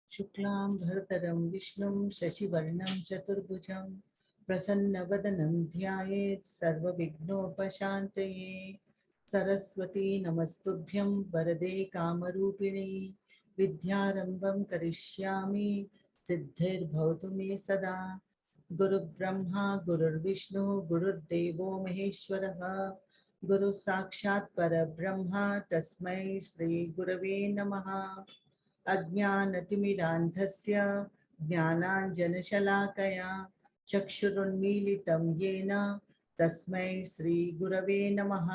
शुक्लां भरतरं विष्णुं शशिवर्णं चतुर्भुजं प्रसन्नवदनं ध्यायेत् सर्वविघ्नोपशान्तये। सरस्वती नमस्तुभ्यं वरदे कामरूपिणी विद्यारम्भं करिष्यामि सिद्धिर्भवतु मे सदा। गुरुब्रह्मा गुरुर्विष्णु गुरुर्देवो महेश्वरः गुरु साक्षात् परब्रह्म तस्मै श्री गुरवे नमः। अज्ञानतिमिरान्धस्य ज्ञानाञ्जनशलाकया चक्षुरुन्मीलितं येन तस्मै श्रीगुरवे नमः।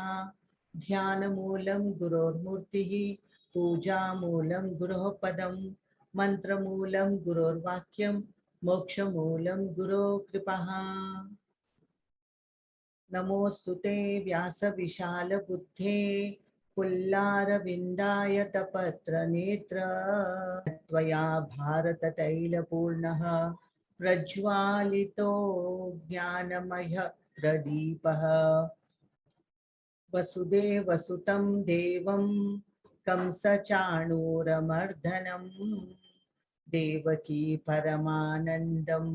ध्यानमूलं गुरोर्मूर्तिः पूजामूलं गुरोः पदं मन्त्रमूलं गुरोर्वाक्यं मोक्षमूलं गुरोः कृपः। नमोस्तुते व्यासविशालबुद्धे पुल्लारविन्दायतपत्रनेत्र त्वया भारततैलपूर्णः प्रज्वालितो ज्ञानमयः प्रदीपः। वसुदेवसुतं देवं कंसचाणूरमर्दनं देवकी परमानन्दं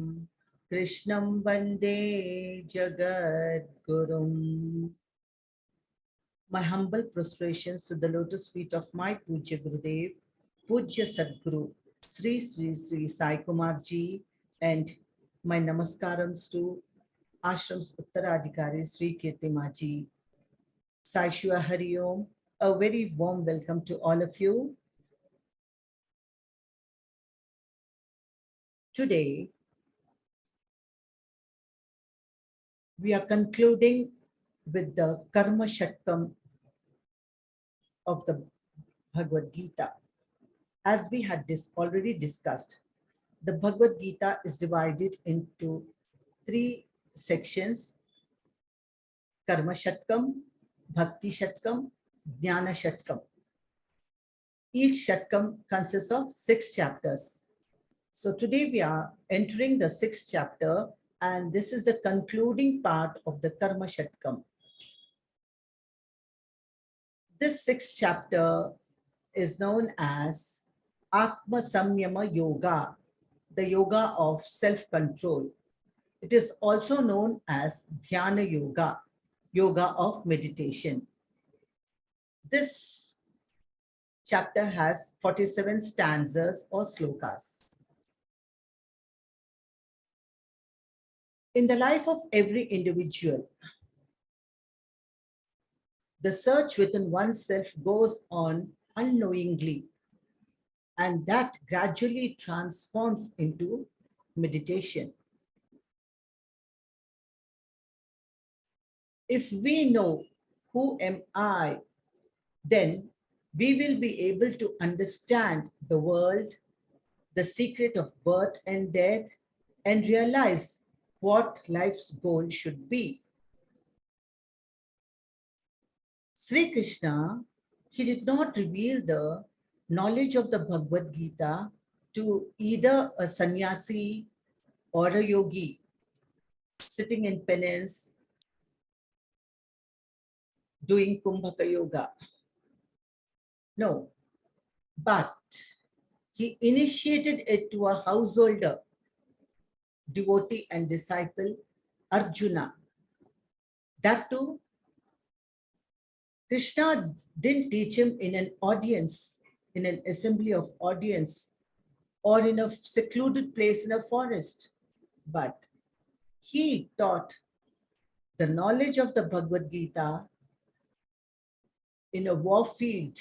कृष्णं वन्दे जगद्गुरुं। My humble prostrations to the lotus feet of my Pujya Gurudev, Pujya Sadguru, Sri Sri Sri Sai Kumar Ji, and my namaskarams to Ashram's Uttaradhikari Sri 𝘰𝘰𝘧 Ji. Sai 𝘠𝘩𝘪𝘴, a very warm welcome to all of you. Today, we are concluding with the Karma Shatkam of the Bhagavad Gita. As we had already discussed, the Bhagavad Gita is divided into 3 sections: Karma Shatkam, Bhakti Shatkam, Jnana Shatkam. Each Shatkam consists of 6 chapters. So today we are entering the 6th chapter, and this is the concluding part of the Karma Shatkam. This 6th chapter is known as Atma Samyama Yoga, the yoga of self-control. It is also known as Dhyana Yoga, yoga of meditation. This chapter has 47 stanzas or slokas. In the life of every individual, the search within oneself goes on unknowingly, and that gradually transforms into meditation. If we know who am I, then we will be able to understand the world, the secret of birth and death, and realize what life's goal should be. Sri Krishna, he did not reveal the knowledge of the Bhagavad Gita to either a sannyasi or a yogi sitting in penance, doing Kumbhaka Yoga. No, but he initiated it to a householder, devotee and disciple, Arjuna. That too, Krishna didn't teach him in an audience, in an assembly of audience, or in a secluded place in a forest, but he taught the knowledge of the Bhagavad Gita in a war field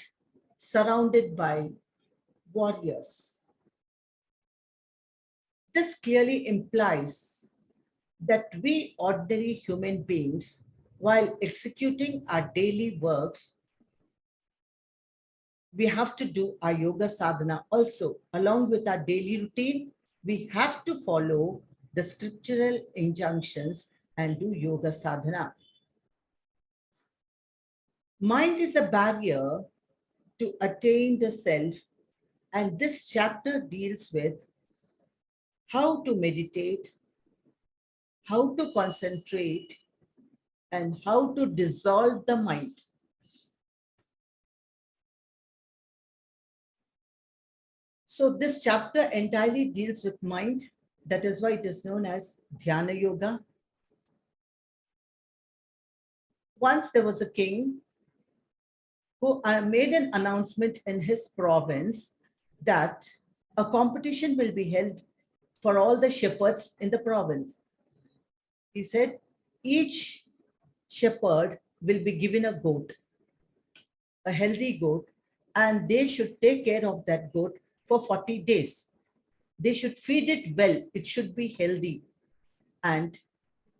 surrounded by warriors. This clearly implies that we ordinary human beings, while executing our daily works, we have to do our yoga sadhana also. Along with our daily routine, we have to follow the scriptural injunctions and do yoga sadhana. Mind is a barrier to attain the self, and this chapter deals with how to meditate, how to concentrate, and how to dissolve the mind. So this chapter entirely deals with mind. That is why it is known as Dhyana Yoga. Once there was a king who made an announcement in his province that a competition will be held for all the shepherds in the province. He said, each shepherd will be given a goat, a healthy goat, and they should take care of that goat for 40 days. They should feed it well. It should be healthy. And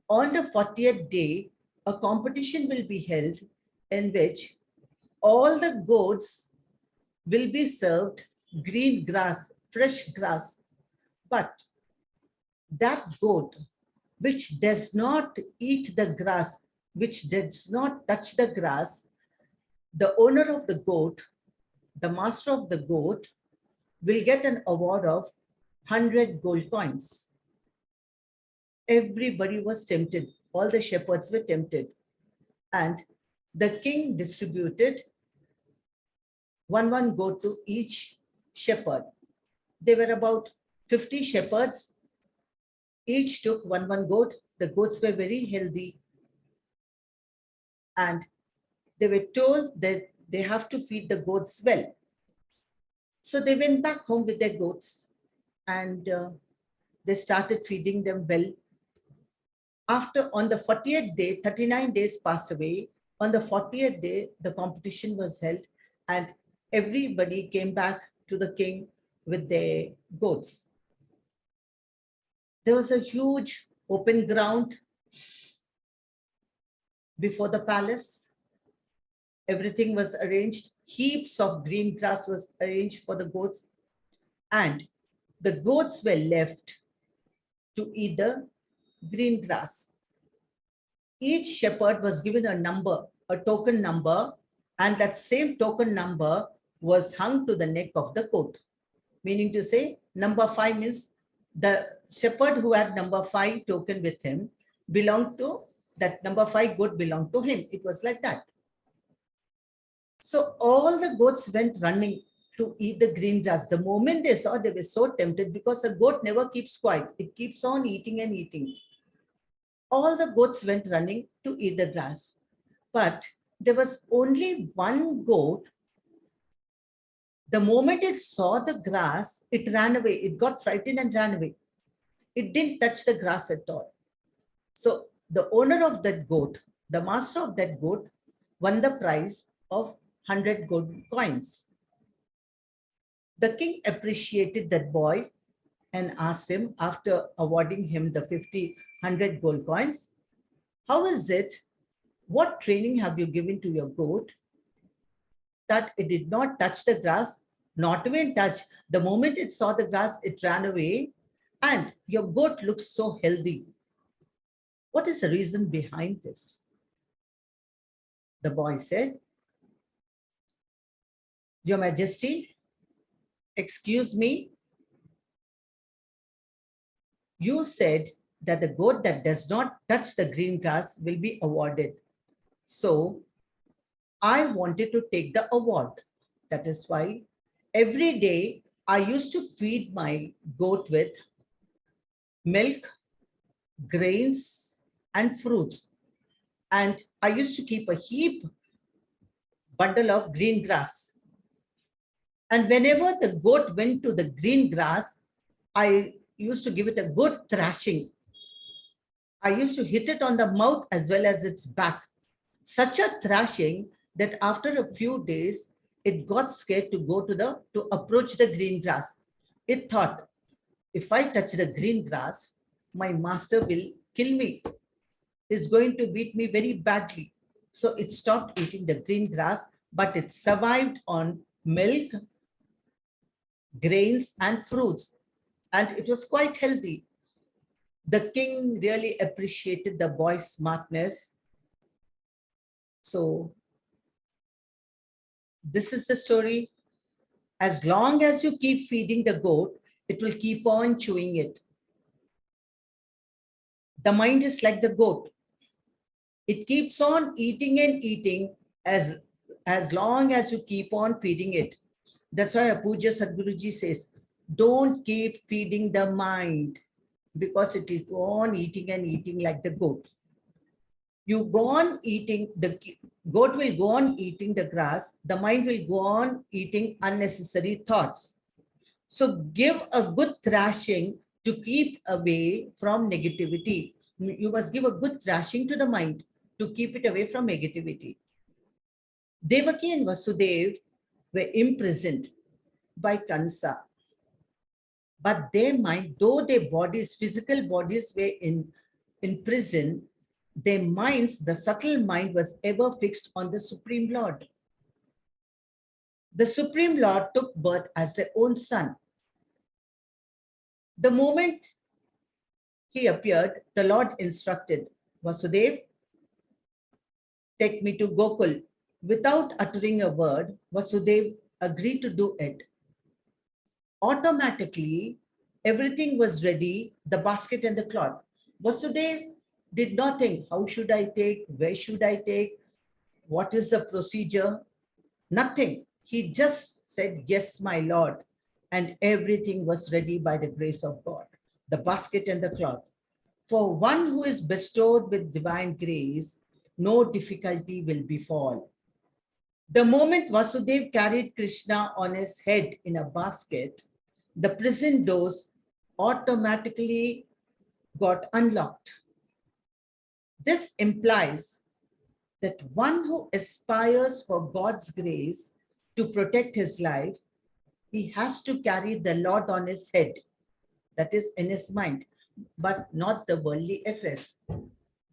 on the 40th day, a competition will be held in which all the goats will be served green grass, fresh grass. But that goat which does not eat the grass, which does not touch the grass, the owner of the goat, the master of the goat, will get an award of 100 gold coins. Everybody was tempted. All the shepherds were tempted. And the king distributed one goat to each shepherd. There were about 50 shepherds. Each took one goat. The goats were very healthy. And they were told that they have to feed the goats well. So they went back home with their goats and they started feeding them well. After, on the 40th day, 39 days passed away. On the 40th day, the competition was held and everybody came back to the king with their goats. There was a huge open ground before the palace. Everything was arranged. Heaps of green grass was arranged for the goats. And the goats were left to eat the green grass. Each shepherd was given a number, a token number, and that same token number was hung to the neck of the goat. Meaning to say, number 5 means the shepherd who had number 5 token with him belonged to, that number 5 goat belonged to him. It was like that. So all the goats went running to eat the green grass. The moment they saw, they were so tempted because a goat never keeps quiet. It keeps on eating and eating. All the goats went running to eat the grass. But there was only one goat. The moment it saw the grass, it ran away. It got frightened and ran away. It didn't touch the grass at all. So the owner of that goat, the master of that goat, won the prize of 100 gold coins. The king appreciated that boy and asked him, after awarding him the 100 gold coins, how is it? What training have you given to your goat that it did not touch the grass, not even touch? The moment it saw the grass, it ran away, and your goat looks so healthy. What is the reason behind this? The boy said, Your Majesty, excuse me, you said that the goat that does not touch the green grass will be awarded. So I wanted to take the award. That is why every day I used to feed my goat with milk, grains, and fruits. And I used to keep a bundle of green grass. And whenever the goat went to the green grass, I used to give it a good thrashing. I used to hit it on the mouth as well as its back. Such a thrashing that after a few days, it got scared to go to approach the green grass. It thought, if I touch the green grass, my master will kill me. He's going to beat me very badly. So it stopped eating the green grass, but it survived on milk, grains, and fruits. And it was quite healthy. The king really appreciated the boy's smartness. So this is the story. As long as you keep feeding the goat, it will keep on chewing it. The mind is like the goat. It keeps on eating and eating as long as you keep on feeding it. That's why Pujya Sadhguruji says, don't keep feeding the mind, because it will go on eating and eating like the goat. You go on eating, the goat will go on eating the grass, the mind will go on eating unnecessary thoughts. So give a good thrashing to keep away from negativity. You must give a good thrashing to the mind to keep it away from negativity. Devaki and Vasudeva were imprisoned by Kansa. But their mind, though their bodies, physical bodies were in prison, their minds, the subtle mind was ever fixed on the Supreme Lord. The Supreme Lord took birth as their own son. The moment he appeared, the Lord instructed, Vasudeva, take me to Gokul. Without uttering a word, Vasudeva agreed to do it. Automatically, everything was ready, the basket and the cloth. Vasudeva did not think, how should I take, where should I take, what is the procedure? Nothing. He just said, yes, my Lord. And everything was ready by the grace of God, the basket and the cloth. For one who is bestowed with divine grace, no difficulty will befall. The moment Vasudeva carried Krishna on his head in a basket, the prison doors automatically got unlocked. This implies that one who aspires for God's grace to protect his life, he has to carry the Lord on his head, that is in his mind, but not the worldly affairs.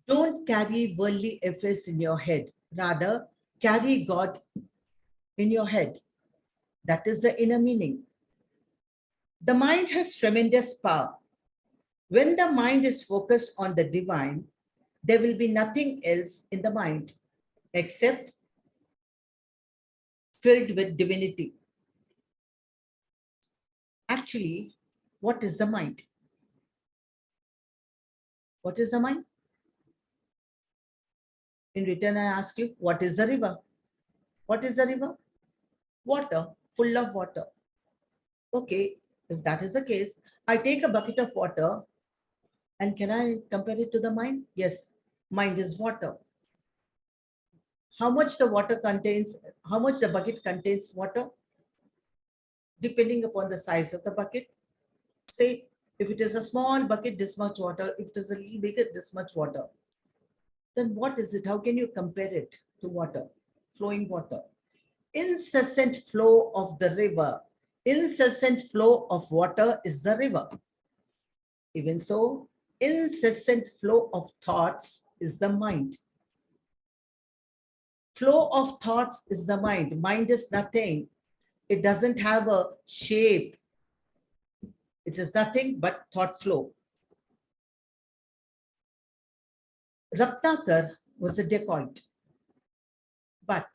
Don't carry worldly affairs in your head. Rather, carry God in your head. That is the inner meaning. The mind has tremendous power. When the mind is focused on the divine, there will be nothing else in the mind except filled with divinity. Actually, what is the mind? What is the mind? In return, I ask you, what is the river? What is the river? Water, full of water. Okay, if that is the case, I take a bucket of water and can I compare it to the mind? Yes, mind is water. How much the water contains, how much the bucket contains water? Depending upon the size of the bucket. Say, if it is a small bucket, this much water. If it is a little bigger, this much water. Then what is it? How can you compare it to water? Flowing water. Incessant flow of the river. Incessant flow of water is the river. Even so, incessant flow of thoughts is the mind. Flow of thoughts is the mind. Mind is nothing. It doesn't have a shape. It is nothing but thought flow. Ratnakar was a dacoit, but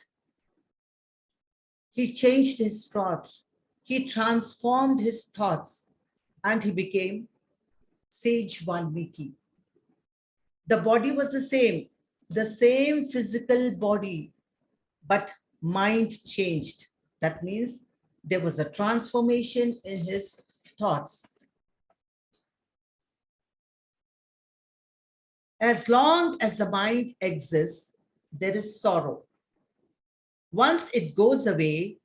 he changed his thoughts. He transformed his thoughts and he became sage Valmiki. The body was the same physical body, but mind changed. That means there was a transformation in his thoughts. As long as the mind exists, there is sorrow. Once it goes away,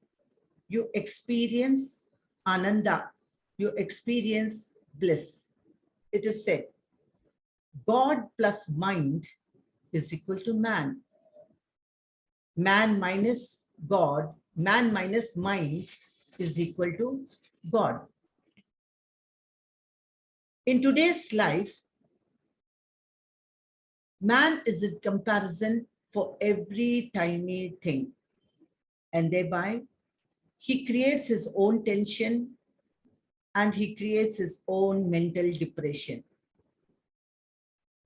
you experience ananda, you experience bliss. It is said, God plus mind is equal to man. Man minus God, man minus mind is equal to God. In today's life, man is in comparison for every tiny thing, and thereby he creates his own tension and he creates his own mental depression.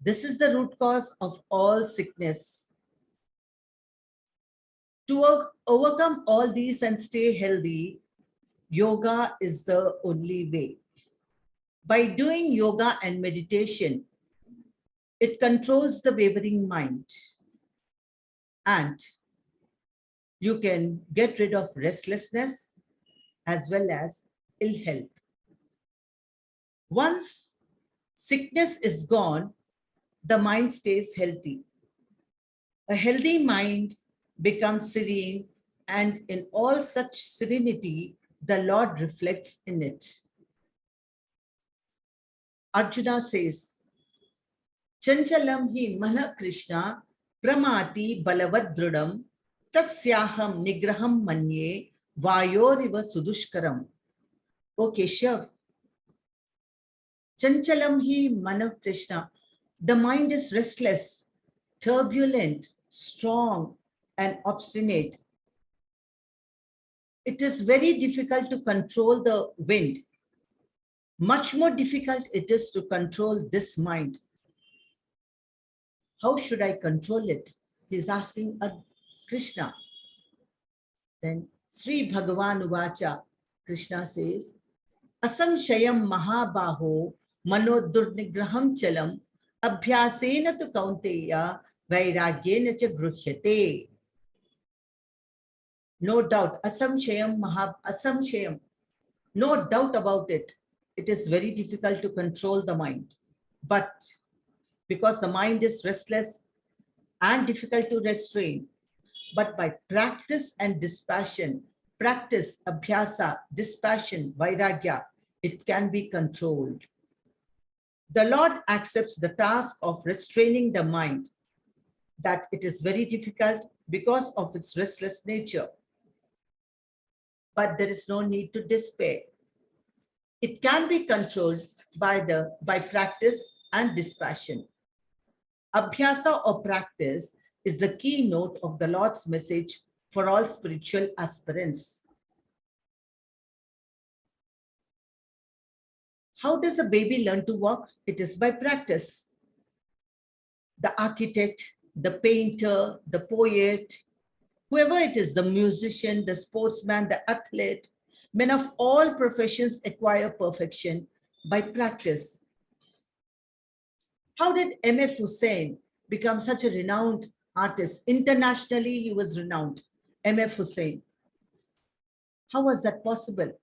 This is the root cause of all sickness. To overcome all these and stay healthy, yoga is the only way. By doing yoga and meditation, it controls the wavering mind and you can get rid of restlessness as well as ill health. Once sickness is gone, the mind stays healthy. A healthy mind becomes serene, and in all such serenity, the Lord reflects in it. Arjuna says, Chanchalam hi mana Krishna pramati 𝘰𝘊𝘢 𝘎𝘪𝘵 tasyaham nigraham manye 𝘤𝘰𝘩𝘢 𝑠udushkaram. O Keshav, Chanchalam hi mana Krishna. The mind is restless, turbulent, strong, and obstinate. It is very difficult to control the wind. Much more difficult it is to control this mind. How should I control it? He's asking Krishna. Then Sri Bhagavan Uvacha, Krishna says, Asamshayam mahabaho manodurnigraham chalam abhyasena tu kaunteya vairagyena cha gruhyate. No doubt, asamshayam, no doubt about it. It is very difficult to control the mind. But because the mind is restless and difficult to restrain, but by practice and dispassion, practice, abhyasa, dispassion, vairagya, it can be controlled. The Lord accepts the task of restraining the mind, that it is very difficult because of its restless nature. But there is no need to despair. It can be controlled by practice and dispassion. Abhyasa or practice is the keynote of the Lord's message for all spiritual aspirants. How does a baby learn to walk? It is by practice. The architect, the painter, the poet, whoever it is, the musician, the sportsman, the athlete, men of all professions acquire perfection by practice. How did 𝘴𝘦𝘴𝘴 become such a renowned artist? Internationally, he was renowned, 𝘴𝘦𝘴𝘴. How was that possible?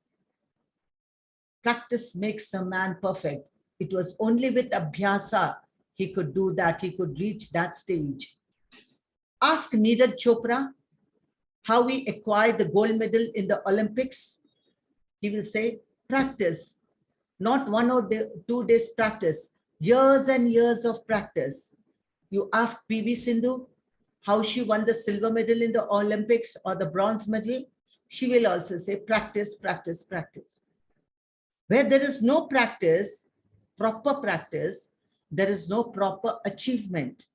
Practice makes a man perfect. It was only with abhyasa he could do that, he could reach that stage. Ask Neeraj Chopra how he acquired the gold medal in the Olympics. He will say, practice, not 1 or 2 days practice, years and years of practice. You ask P.V. Sindhu how she won the silver medal in the Olympics or the bronze medal, she will also say practice, practice, practice. Where there is no practice, proper practice, there is no proper achievement.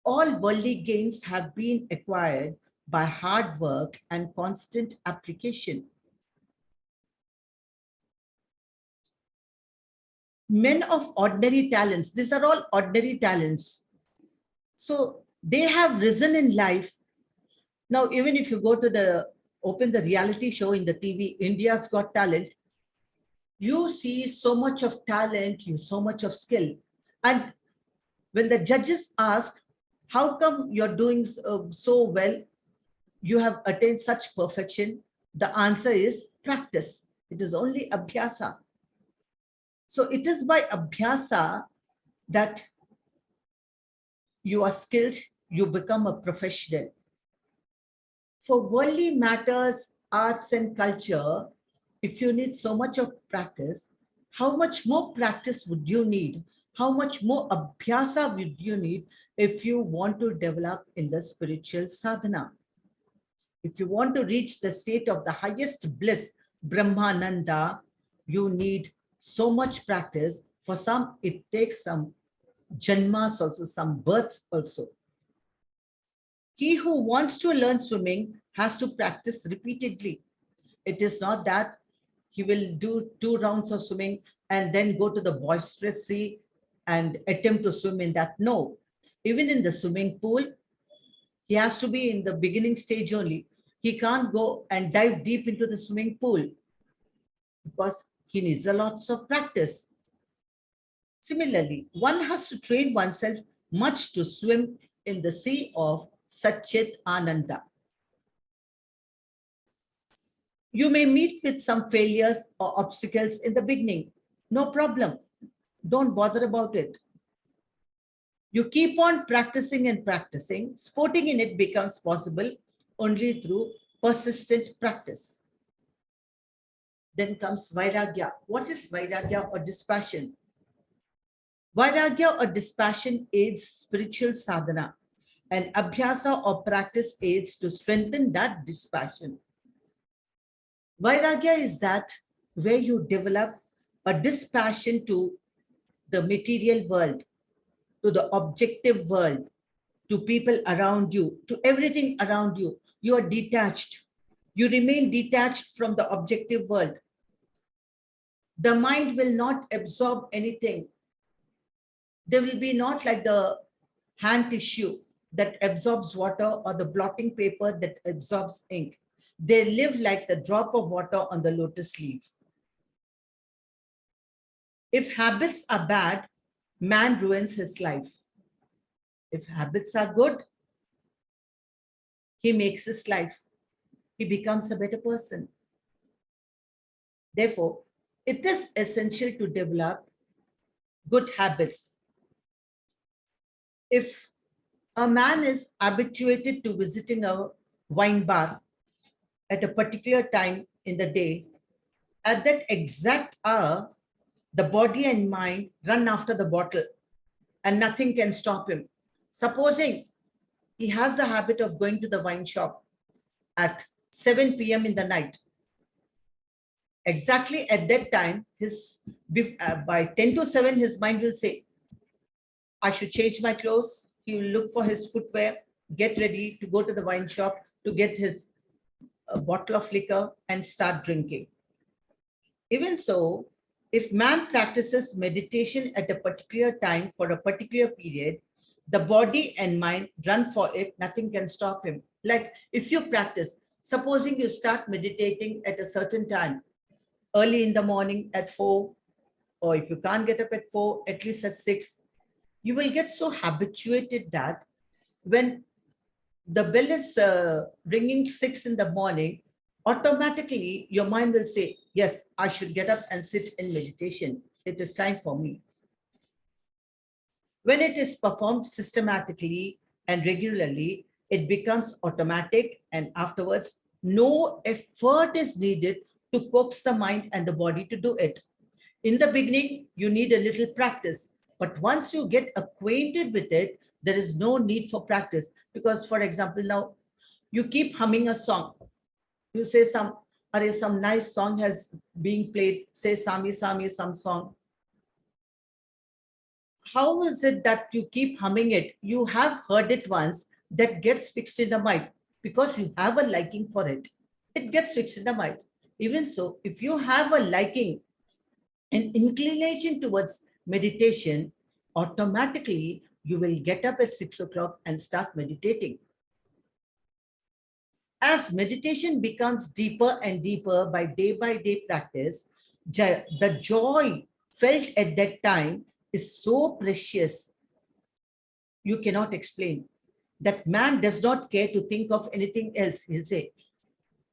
All worldly gains have been acquired by hard work and constant application. Men of ordinary talents, these are all ordinary talents. So they have risen in life. Now, even if you go to open the reality show in the TV, India's Got Talent, you see so much of talent, so much of skill. And when the judges ask, how come you're doing so well, you have attained such perfection? The answer is practice. It is only abhyasa. So it is by abhyasa that you are skilled, you become a professional. For worldly matters, arts and culture, if you need so much of practice, how much more practice would you need? How much more abhyasa would you need if you want to develop in the spiritual sadhana? If you want to reach the state of the highest bliss, Brahmananda, you need so much practice. For some, it takes some janmas also, some births also. He who wants to learn swimming has to practice repeatedly. It is not that he will do 2 rounds of swimming and then go to the boisterous sea and attempt to swim in that. No, even in the swimming pool, he has to be in the beginning stage only. He can't go and dive deep into the swimming pool because he needs a lot of practice. Similarly, one has to train oneself much to swim in the sea of Satchit Ananda. You may meet with some failures or obstacles in the beginning. No problem. Don't bother about it. You keep on practicing and practicing. Sporting in it becomes possible only through persistent practice. Then comes Vairagya. What is Vairagya or dispassion? Vairagya or dispassion aids spiritual sadhana, and Abhyasa or practice aids to strengthen that dispassion. Vairagya is that where you develop a dispassion to the material world, to the objective world, to people around you, to everything around you. You are detached. You remain detached from the objective world. The mind will not absorb anything. There will be not like the hand tissue that absorbs water or the blotting paper that absorbs ink. They live like the drop of water on the lotus leaf. If habits are bad, man ruins his life. If habits are good, he makes his life. He becomes a better person. Therefore, it is essential to develop good habits. If a man is habituated to visiting a wine bar at a particular time in the day, at that exact hour, the body and mind run after the bottle and nothing can stop him. Supposing he has the habit of going to the wine shop at 7 p.m. in the night. Exactly at that time, by 10 to 7, his mind will say, I should change my clothes. He will look for his footwear, get ready to go to the wine shop to get his bottle of liquor and start drinking. Even so, if man practices meditation at a particular time for a particular period, the body and mind run for it, nothing can stop him. Like if you practice, supposing you start meditating at a certain time, early in the morning at 4, or if you can't get up at 4, at least at 6, you will get so habituated that when the bell is ringing 6 in the morning, automatically your mind will say, yes, I should get up and sit in meditation. It is time for me. When it is performed systematically and regularly, it becomes automatic, and afterwards, no effort is needed to coax the mind and the body to do it. In the beginning, you need a little practice, but once you get acquainted with it, there is no need for practice. Because, for example, now you keep humming a song. You say some nice song has being played, say Sami Sami, some song. How is it that you keep humming it? You have heard it once, that gets fixed in the mind because you have a liking for it. It gets fixed in the mind. Even so, if you have a liking, an inclination towards meditation, automatically you will get up at 6 o'clock and start meditating. As meditation becomes deeper and deeper by day practice, the joy felt at that time is so precious, you cannot explain. That man does not care to think of anything else. He'll say,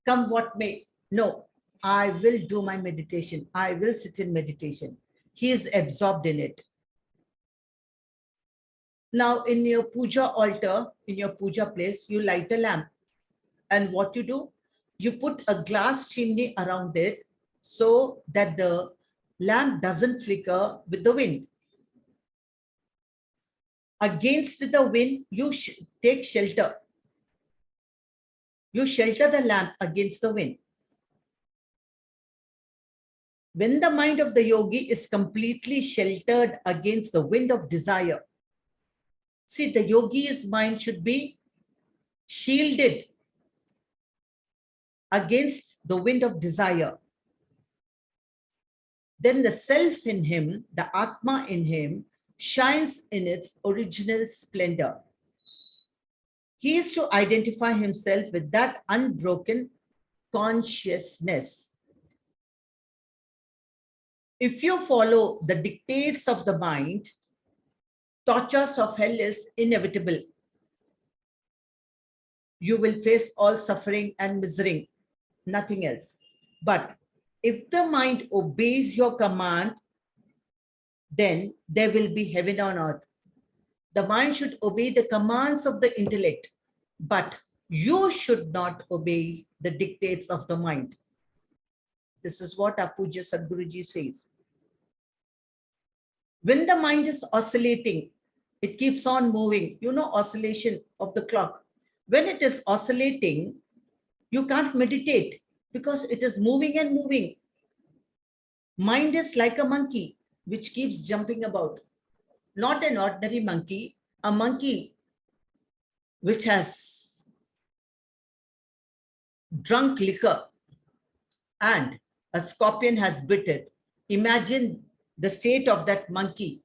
come what may, no, I will do my meditation. I will sit in meditation. He is absorbed in it. Now, in your puja altar, in your puja place, you light a lamp. And what you do? You put a glass chimney around it so that the lamp doesn't flicker with the wind. Against the wind, you take shelter. You shelter the lamp against the wind. When the mind of the yogi is completely sheltered against the wind of desire, see, the yogi's mind should be shielded against the wind of desire. Then the self in him, the Atma in him, shines in its original splendor. He is to identify himself with that unbroken consciousness. If you follow the dictates of the mind, tortures of hell is inevitable. You will face all suffering and misery, nothing else. But if the mind obeys your command, then there will be heaven on earth. The mind should obey the commands of the intellect, but you should not obey the dictates of the mind. This is what our Puja Sadhguruji says. When the mind is oscillating, it keeps on moving. You know, oscillation of the clock. When it is oscillating, you can't meditate because it is moving and moving. Mind is like a monkey which keeps jumping about. Not an ordinary monkey, a monkey which has drunk liquor and a scorpion has bit it. Imagine the state of that monkey.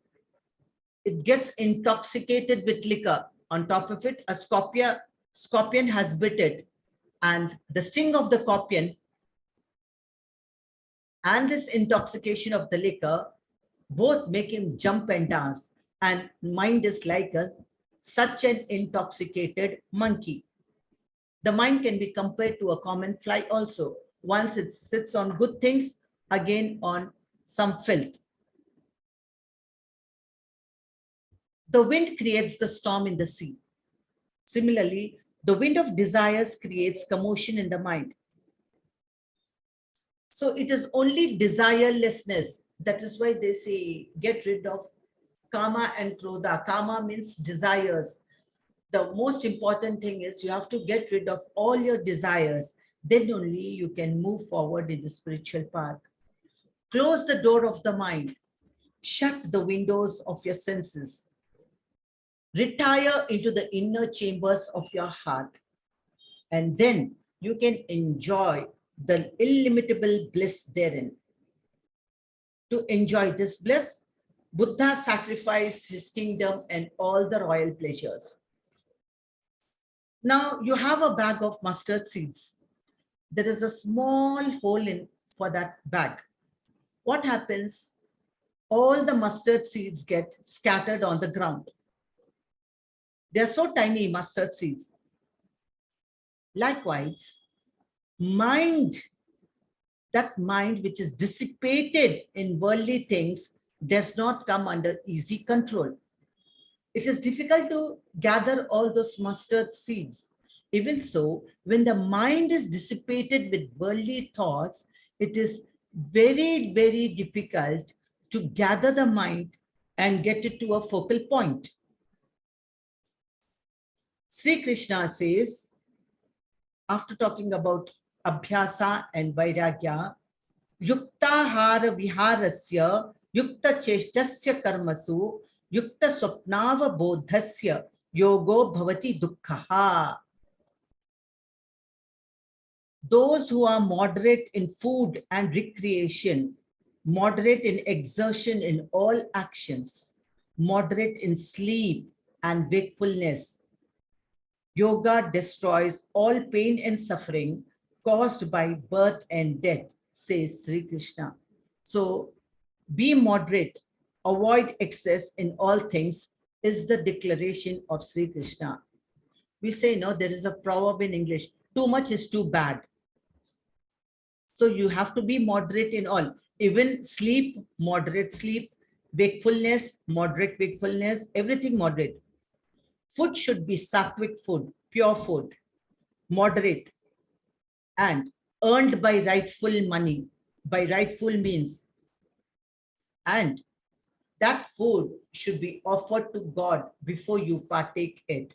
It gets intoxicated with liquor. On top of it, a scorpion has bit it. And the sting of the scorpion and this intoxication of the liquor both make him jump and dance. And mind is like such an intoxicated monkey. The mind can be compared to a common fly also. Once it sits on good things, again on some filth. The wind creates the storm in the sea. Similarly, the wind of desires creates commotion in the mind. So it is only desirelessness. That is why they say, get rid of kama and krodha. Kama means desires. The most important thing is you have to get rid of all your desires. Then only you can move forward in the spiritual path. Close the door of the mind. Shut the windows of your senses. Retire into the inner chambers of your heart. And then you can enjoy the illimitable bliss therein. To enjoy this bliss, Buddha sacrificed his kingdom and all the royal pleasures. Now you have a bag of mustard seeds. There is a small hole for that bag. What happens? All the mustard seeds get scattered on the ground. They are so tiny, mustard seeds. Likewise, that mind which is dissipated in worldly things does not come under easy control. It is difficult to gather all those mustard seeds. Even so, when the mind is dissipated with worldly thoughts, it is very, very difficult to gather the mind and get it to a focal point. Sri Krishna says, after talking about abhyasa and vairagya, 𝘢𝘗𝘪𝑉�Հारasya 𝘢𝘃𝑐𝑒ष्टस्य karmasu 𝘢𝘃_स्वप्नावबोधस्य yogo bhavati dukkha. Those who are moderate in food and recreation, moderate in exertion in all actions, moderate in sleep and wakefulness, yoga destroys all pain and suffering caused by birth and death, says Sri Krishna. So be moderate, avoid excess in all things is the declaration of Sri Krishna. We say, no, there is a proverb in English, too much is too bad. So you have to be moderate in all, even sleep, moderate sleep, wakefulness, moderate wakefulness, everything moderate. Food should be sattvic food, pure food, moderate, and earned by rightful money, by rightful means. And that food should be offered to God before you partake it.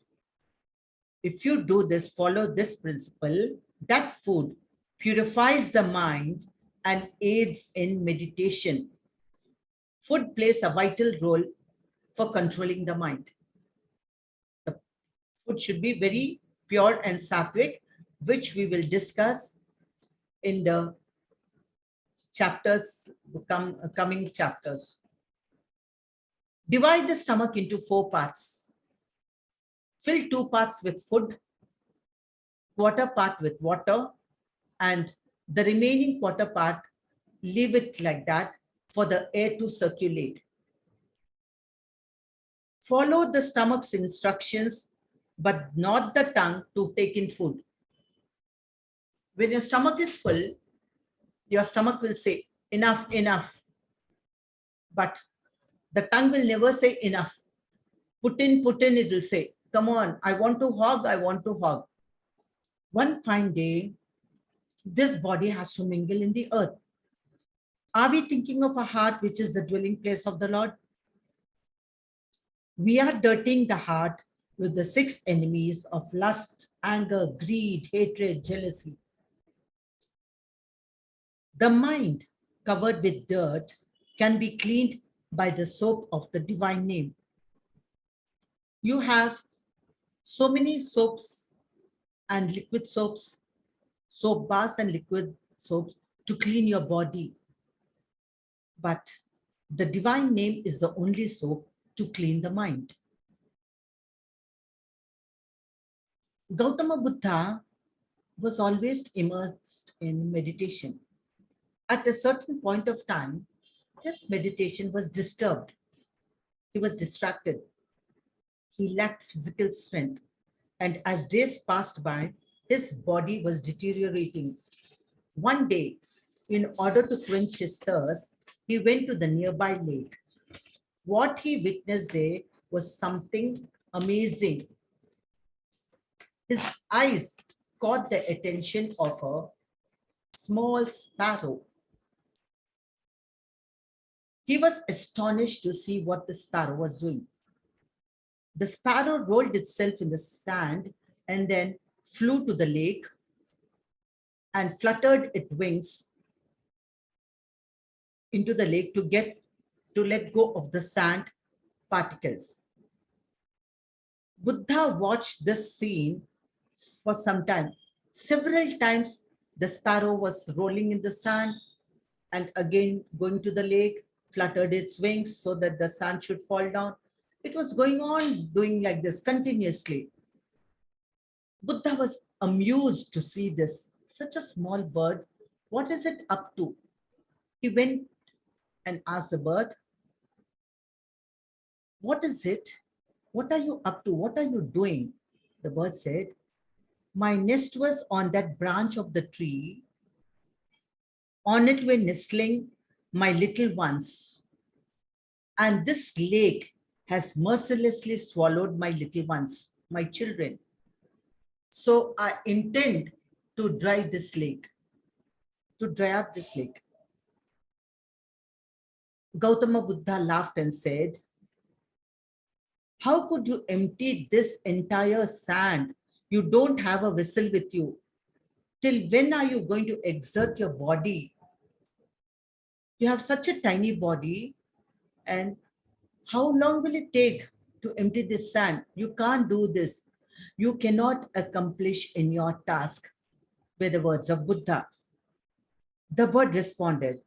If you do this, follow this principle, that food purifies the mind and aids in meditation. Food plays a vital role for controlling the mind. The food should be very pure and sattvic, which we will discuss in the chapters, coming chapters. Divide the stomach into 4 parts. Fill 2 parts with food, quarter part with water, and the remaining quarter part, leave it like that for the air to circulate. Follow the stomach's instructions, but not the tongue to take in food. When your stomach is full, Your stomach will say, enough, enough. But the tongue will never say enough. Put in, it will say, come on, I want to hug, I want to hug. One fine day, this body has to mingle in the earth. Are we thinking of a heart which is the dwelling place of the Lord? We are dirtying the heart with the 6 enemies of lust, anger, greed, hatred, jealousy. The mind covered with dirt can be cleaned by the soap of the divine name. You have so many soaps and liquid soaps, soap bars and liquid soaps to clean your body. But the divine name is the only soap to clean the mind. Gautama Buddha was always immersed in meditation. At a certain point of time, his meditation was disturbed. He was distracted. He lacked physical strength. And as days passed by, his body was deteriorating. One day, in order to quench his thirst, he went to the nearby lake. What he witnessed there was something amazing. His eyes caught the attention of a small sparrow. He was astonished to see what the sparrow was doing. The sparrow rolled itself in the sand and then flew to the lake and fluttered its wings into the lake to let go of the sand particles. Buddha watched this scene for some time. Several times the sparrow was rolling in the sand and again going to the lake, fluttered its wings so that the sand should fall down. It was going on doing like this continuously. Buddha was amused to see this. Such a small bird, what is it up to? He went and asked the bird, what is it? What are you up to? What are you doing? The bird said, my nest was on that branch of the tree. On it were nestling my little ones. And this lake has mercilessly swallowed my little ones, my children. So I intend to dry up this lake. Gautama Buddha laughed and said, how could you empty this entire sand? You don't have a vessel with you. Till when are you going to exert your body? You have such a tiny body, and how long will it take to empty this sand? You can't do this. You cannot accomplish in your task, were the words of Buddha. The bird responded,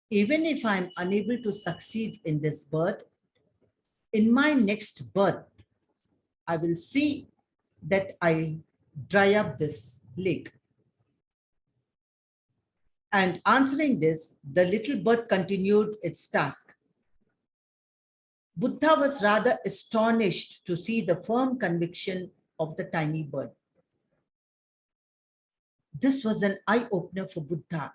even if I'm unable to succeed in this birth, in my next birth, I will see that I dry up this lake. And answering this, the little bird continued its task. Buddha was rather astonished to see the firm conviction of the tiny bird. This was an eye-opener for Buddha.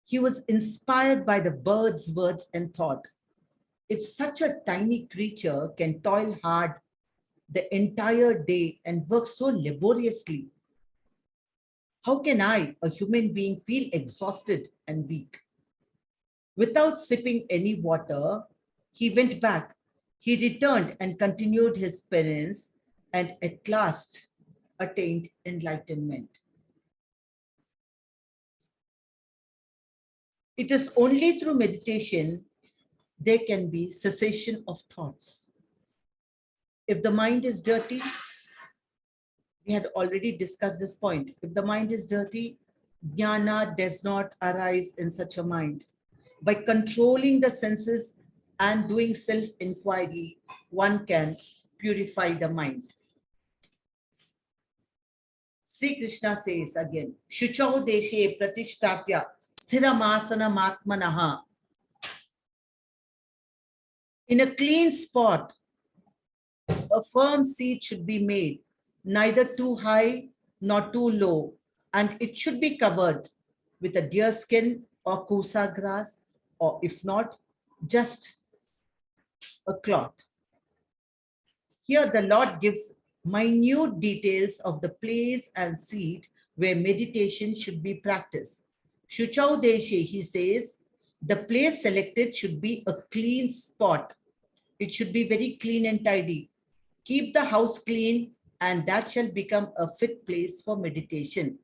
He was inspired by the bird's words and thought, if such a tiny creature can toil hard the entire day and work so laboriously, how can I, a human being, feel exhausted and weak? Without sipping any water, he went back. He returned and continued his penance and at last attained enlightenment. It is only through meditation there can be cessation of thoughts. If the mind is dirty, we had already discussed this point. If the mind is dirty, jnana does not arise in such a mind. By controlling the senses and doing self-inquiry, one can purify the mind. Sri Krishna says again, 𝘠𝘩𝘪𝘴 pratisthapya sthiramasana atmanaha. In a clean spot, a firm seat should be made, neither too high nor too low, and it should be covered. with a deer skin or kusa grass, or if not, just a cloth. Here the Lord gives minute details of the place and seat where meditation should be practiced. 𝘙𝘩𝘪𝘴, he says, the place selected should be a clean spot. It should be very clean and tidy. Keep the house clean, and that shall become a fit place for meditation.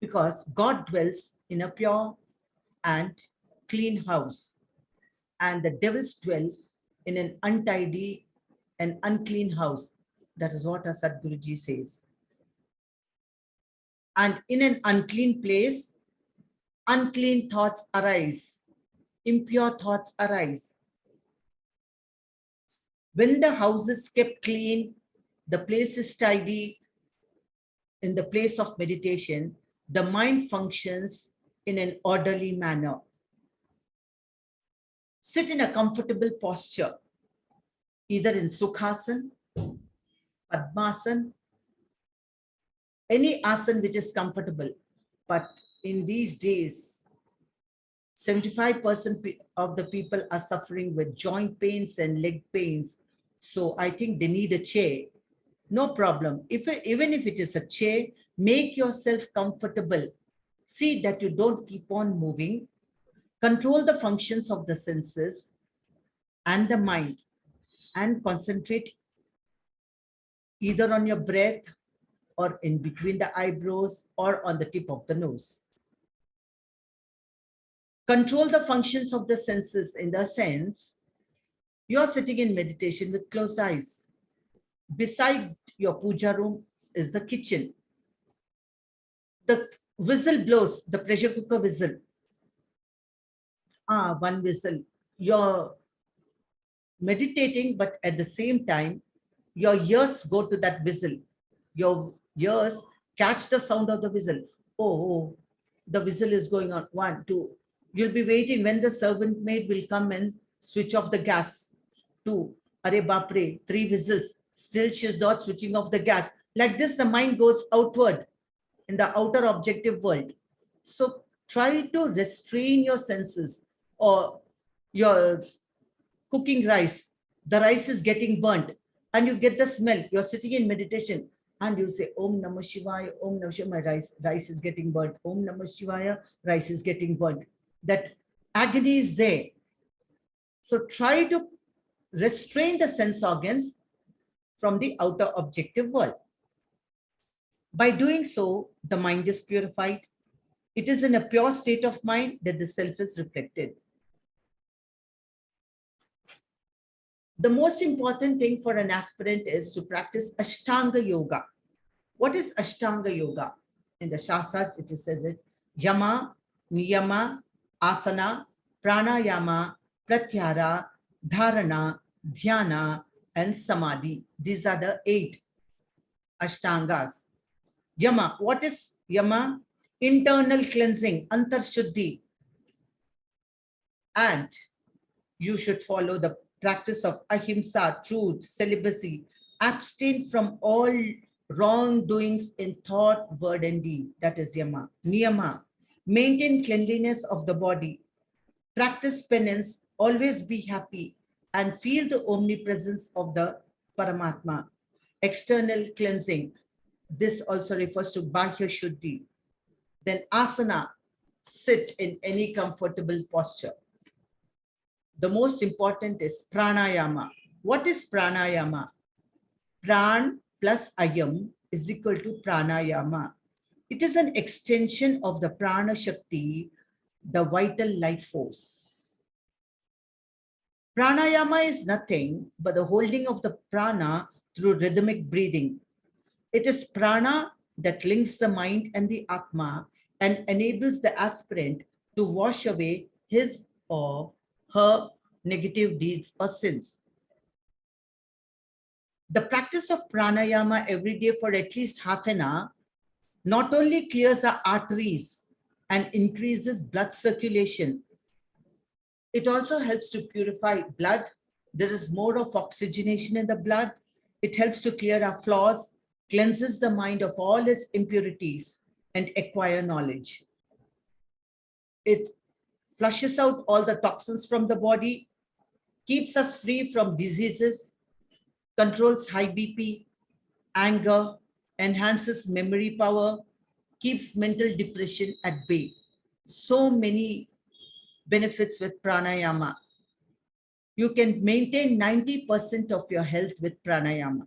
Because God dwells in a pure and clean house, and the devils dwell in an untidy and unclean house. That is what our Sadhguruji says. And in an unclean place, unclean thoughts arise, impure thoughts arise. When the house is kept clean, the place is tidy, in the place of meditation, the mind functions in an orderly manner. Sit in a comfortable posture, either in Sukhasana, Padmasana, any asana which is comfortable. But in these days, 75% of the people are suffering with joint pains and leg pains. So I think they need a chair. No problem. Even if it is a chair, make yourself comfortable. See that you don't keep on moving. Control the functions of the senses and the mind, and concentrate either on your breath or in between the eyebrows or on the tip of the nose. Control the functions of the senses in the sense you are sitting in meditation with closed eyes. Beside your puja room is the kitchen. The whistle blows, the pressure cooker whistle. One whistle. You're meditating, but at the same time, your ears go to that whistle. Your ears catch the sound of the whistle. Oh, the whistle is going on. 1, 2. You'll be waiting when the servant maid will come and switch off the gas. 2. Arey bapre, 3 whistles. Still she's not switching off the gas. Like this, the mind goes outward in the outer objective world. So try to restrain your senses. Or you're cooking rice. The rice is getting burnt and you get the smell. You're sitting in meditation and you say, Om Namah Shivaya, Om Namah Shivaya, my rice is getting burnt. Om Namah Shivaya, rice is getting burnt. That agony is there. So try to restrain the sense organs from the outer objective world. By doing so, the mind is purified. It is in a pure state of mind that the self is reflected. The most important thing for an aspirant is to practice Ashtanga Yoga. What is Ashtanga Yoga? In the Shastra, it says it, Yama, Niyama, Asana, Pranayama, Pratyahara, Dharana, Dhyana, and Samadhi. These are the 8 Ashtangas. Yama, what is Yama? Internal cleansing, Antarshuddhi. And you should follow the practice of ahimsa, truth, celibacy. Abstain from all wrongdoings in thought, word, and deed. That is Yama. Niyama, maintain cleanliness of the body. Practice penance, always be happy, and feel the omnipresence of the Paramatma. External cleansing. This also refers to Bahya Shuddhi. Then asana, sit in any comfortable posture. The most important is pranayama. What is pranayama? Pran plus ayam is equal to pranayama. It is an extension of the prana shakti, the vital life force. Pranayama is nothing but the holding of the prana through rhythmic breathing. It is prana that links the mind and the Atma and enables the aspirant to wash away his or her negative deeds or sins. The practice of pranayama every day for at least half an hour not only clears our arteries and increases blood circulation, it also helps to purify blood. There is more of oxygenation in the blood. It helps to clear our flaws, cleanses the mind of all its impurities, and acquire knowledge. It flushes out all the toxins from the body, keeps us free from diseases, controls high BP, anger, enhances memory power, keeps mental depression at bay. So many benefits with pranayama. You can maintain 90% of your health with pranayama.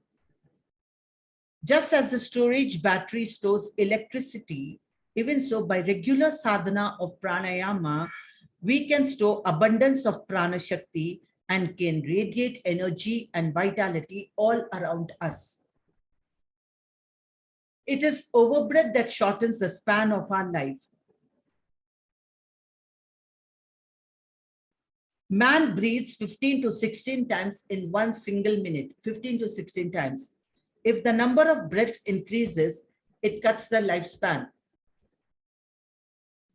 Just as the storage battery stores electricity, even so by regular sadhana of pranayama, we can store abundance of prana shakti and can radiate energy and vitality all around us. It is overbreath that shortens the span of our life. Man breathes 15 to 16 times in one single minute, 15 to 16 times. If the number of breaths increases, it cuts the lifespan.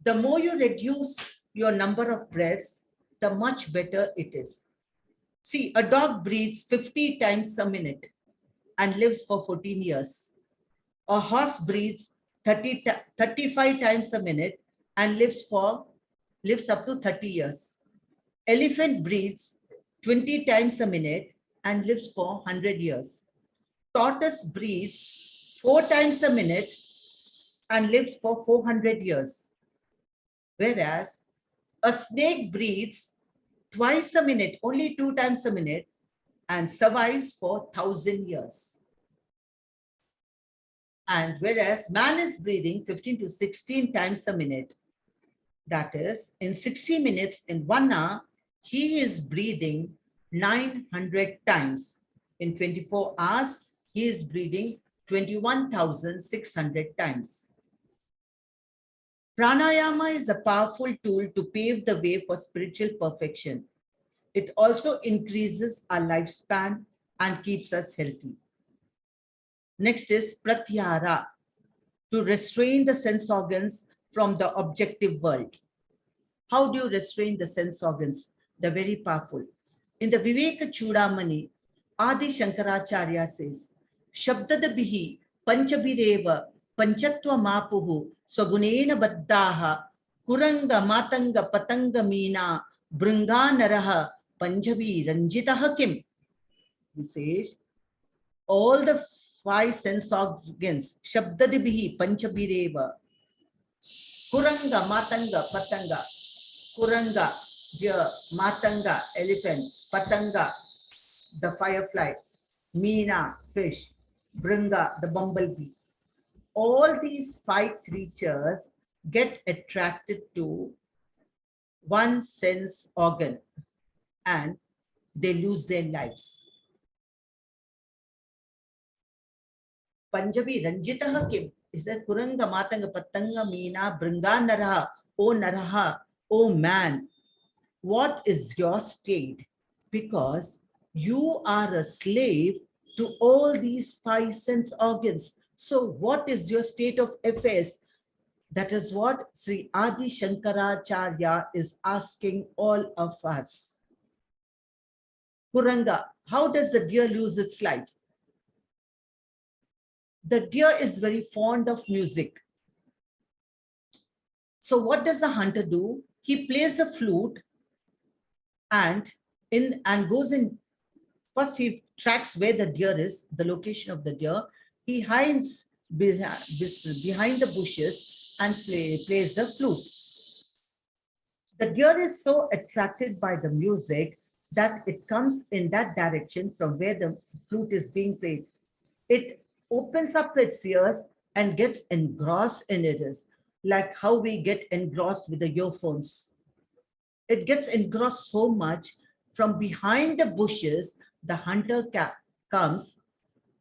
The more you reduce your number of breaths, the much better it is. See, a dog breathes 50 times a minute and lives for 14 years. A horse breathes 35 times a minute and lives up to 30 years. Elephant breathes 20 times a minute and lives for 100 years. Tortoise breathes 4 times a minute and lives for 400 years. Whereas a snake breathes twice a minute, only 2 times a minute, and survives for 1,000 years. And whereas man is breathing 15 to 16 times a minute, that is, in 60 minutes, in 1 hour, he is breathing 900 times. In 24 hours, he is breathing 21,600 times. Pranayama is a powerful tool to pave the way for spiritual perfection. It also increases our lifespan and keeps us healthy. Next is pratyahara, to restrain the sense organs from the objective world. How do you restrain the sense organs? They're very powerful. In the 𝑣𝑉𝑒𝑘 Adi Shankaracharya says, 𝘠𝘩𝘪𝘴 𝘕𝑗 𝘕𝑟𝘗𝑚𝑎𝑝𝑢 𝑠ْवَगुणेन बद्धाः kuranga matanga patanga meena bringanaraha 𝘠𝘩𝘪𝘴 kim. He says, all the 5 sense organs, 𝘠𝘩𝘪𝘴 𝘕𝑗 kuranga matanga patanga, kuranga, deer, matanga, elephant, patanga, the firefly, meena, fish, bringa, the bumblebee. All these 5 creatures get attracted to one sense organ and they lose their lives. 𝘠𝘩𝘪𝘴 kim is that kuranga matanga patanga meena bringa naraha, O naraha, O man, what is your state? Because you are a slave to all these 5 sense organs. So what is your state of affairs? That is what Sri Adi Shankaracharya is asking all of us. Kuranga, how does the deer lose its life? The deer is very fond of music. So what does the hunter do? He plays the flute and goes in. First, he tracks where the deer is, the location of the deer. He hides behind the bushes and plays the flute. The deer is so attracted by the music that it comes in that direction from where the flute is being played. It opens up its ears and gets engrossed in it, like how we get engrossed with the earphones. It gets engrossed so much, from behind the bushes, the hunter comes,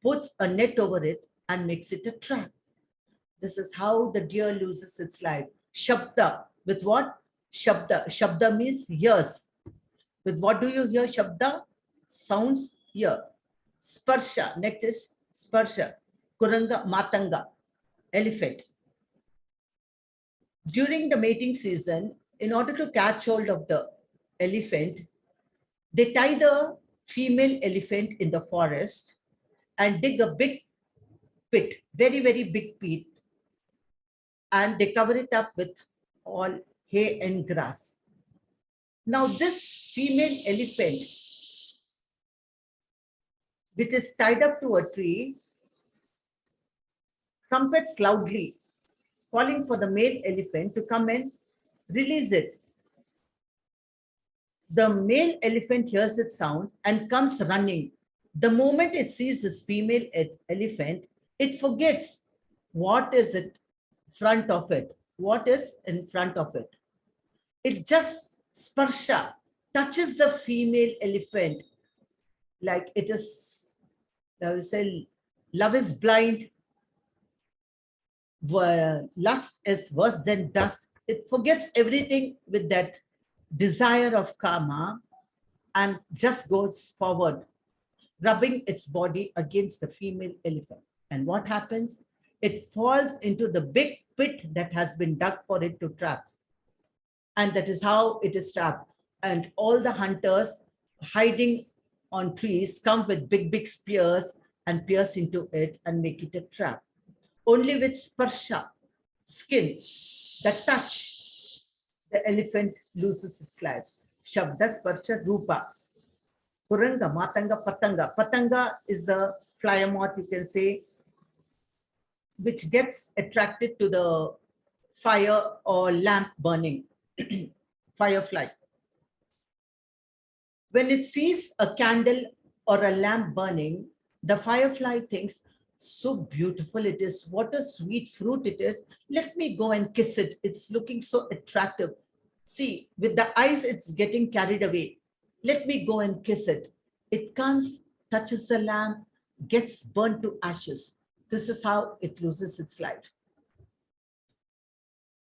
puts a net over it and makes it a trap. This is how the deer loses its life. Shabda, with what? Shabda. Shabda means ears. With what do you hear shabda? Sounds, ear. Sparsha, next is sparsha. Kuranga, matanga, elephant. During the mating season, in order to catch hold of the elephant, they tie the female elephant in the forest and dig a big pit, very, very big pit, and they cover it up with all hay and grass. Now this female elephant, which is tied up to a tree, trumpets loudly, calling for the male elephant to come and release it. The male elephant hears its sound and comes running. The moment it sees this female elephant, it forgets what is in front of it. What is in front of it? It just sparsha, touches the female elephant like it is, I would say, love is blind, lust is worse than dust. It forgets everything with that desire of karma and just goes forward, rubbing its body against the female elephant. And what happens? It falls into the big pit that has been dug for it to trap. And that is how it is trapped. And all the hunters hiding on trees come with big, big spears and pierce into it and make it a trap. Only with sparsha, skin, the touch, the elephant loses its life. 𝘠𝘩𝘪𝘴. Kuranga, matanga, patanga. Patanga is a fly moth, you can say, which gets attracted to the fire or lamp burning. Firefly. When it sees a candle or a lamp burning, the firefly thinks, so beautiful it is, what a sweet fruit it is, let me go and kiss it, it's looking so attractive. See, with the eyes it's getting carried away, let me go and kiss it. It comes, touches the lamp, gets burnt to ashes. This is how it loses its life.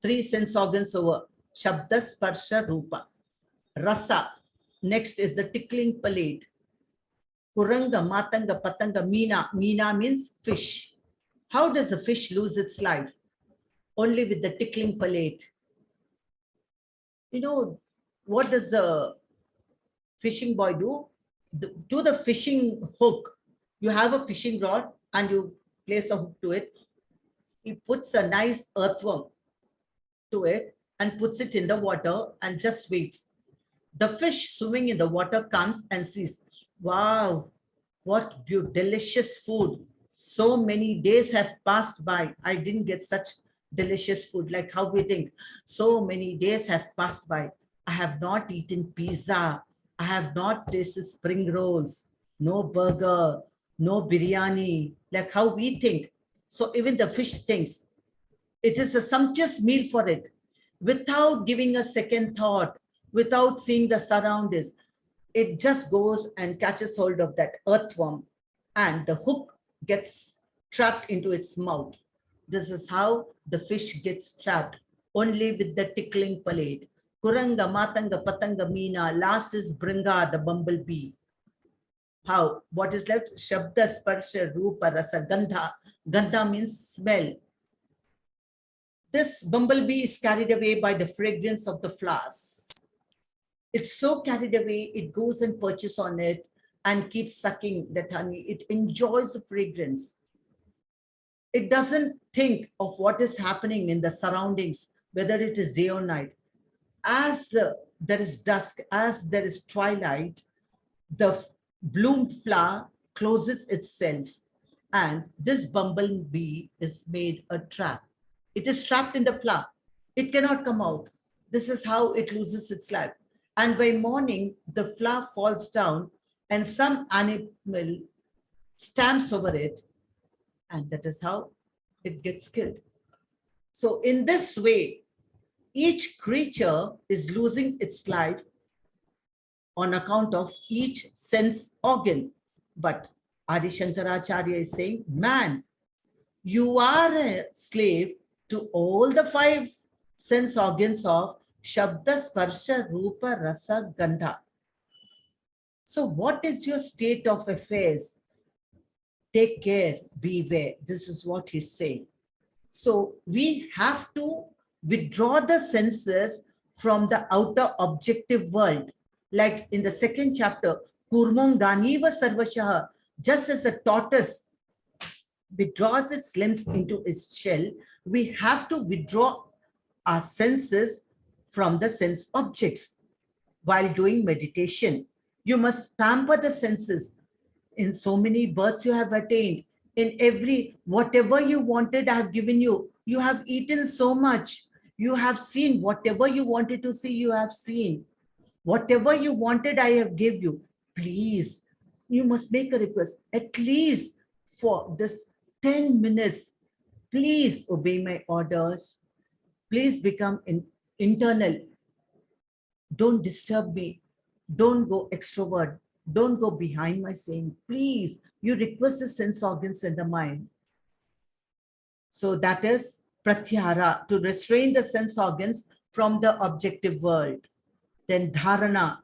3 sense organs over. Shabda, Sparsha, Rupa. Rasa. Next is the tickling palate. Kuranga, Matanga, Patanga, Meena. Meena means fish. How does a fish lose its life? Only with the tickling palate. You know, what does the fishing boy do? To the fishing hook, you have a fishing rod and you place a hook to it. He puts a nice earthworm to it and puts it in the water and just waits. The fish swimming in the water comes and sees, wow, what delicious food. So many days have passed by. I didn't get such delicious food, like how we think. So many days have passed by. I have not eaten pizza. I have not tasted spring rolls, no burger, no biryani, like how we think. So even the fish thinks it is a sumptuous meal for it, without giving a second thought, without seeing the surroundings. It just goes and catches hold of that earthworm and the hook gets trapped into its mouth. This is how the fish gets trapped, only with the tickling palate. Kuranga, Matanga, Patanga, Meena. Last is Bringa, the bumblebee. How? What is left? Shabda, Sparsha, Rupa, Rasa, Gandha. Gandha means smell. This bumblebee is carried away by the fragrance of the flowers. It's so carried away, it goes and perches on it and keeps sucking that honey. It enjoys the fragrance. It doesn't think of what is happening in the surroundings, whether it is day or night. As there is dusk, as there is twilight, the bloomed flower closes itself, and this bumblebee is made a trap. It is trapped in the flower. It cannot come out. This is how it loses its life. And by morning, the flower falls down and some animal stamps over it, and that is how it gets killed. So in this way, each creature is losing its life on account of each sense organ. But Adi Shankaracharya is saying, man, you are a slave to all the 5 sense organs of Shabda, Sparsha, Rupa, Rasa, Gandha. So what is your state of affairs? Take care, beware. This is what he's saying. So we have to withdraw the senses from the outer objective world. Like in the 2nd chapter, 𝘤𝘠𝘠𝑚 just as a tortoise withdraws its limbs into its shell, we have to withdraw our senses from the sense objects while doing meditation. You must pamper the senses. In so many births you have attained, in every, whatever you wanted, I have given you. You have eaten so much. You have seen whatever you wanted to see, you have seen. Whatever you wanted, I have given you. Please, you must make a request, at least for this 10 minutes. Please obey my orders. Please become internal. Don't disturb me. Don't go extrovert. Don't go behind my saying. Please, you request the sense organs and the mind. So that is pratyahara, to restrain the sense organs from the objective world. Then dharana.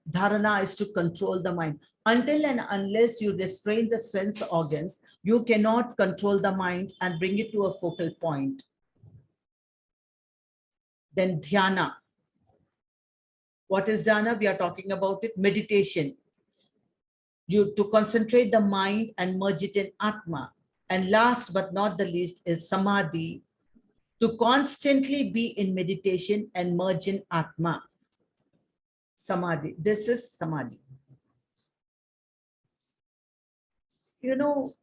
Dharana is to control the mind. Until and unless you restrain the sense organs, you cannot control the mind and bring it to a focal point. Then dhyana. What is dhyana? We are talking about it. Meditation. You to concentrate the mind and merge it in Atma. And last but not the least is samadhi, to constantly be in meditation and merge in Atma. Samadhi. This is samadhi. You know,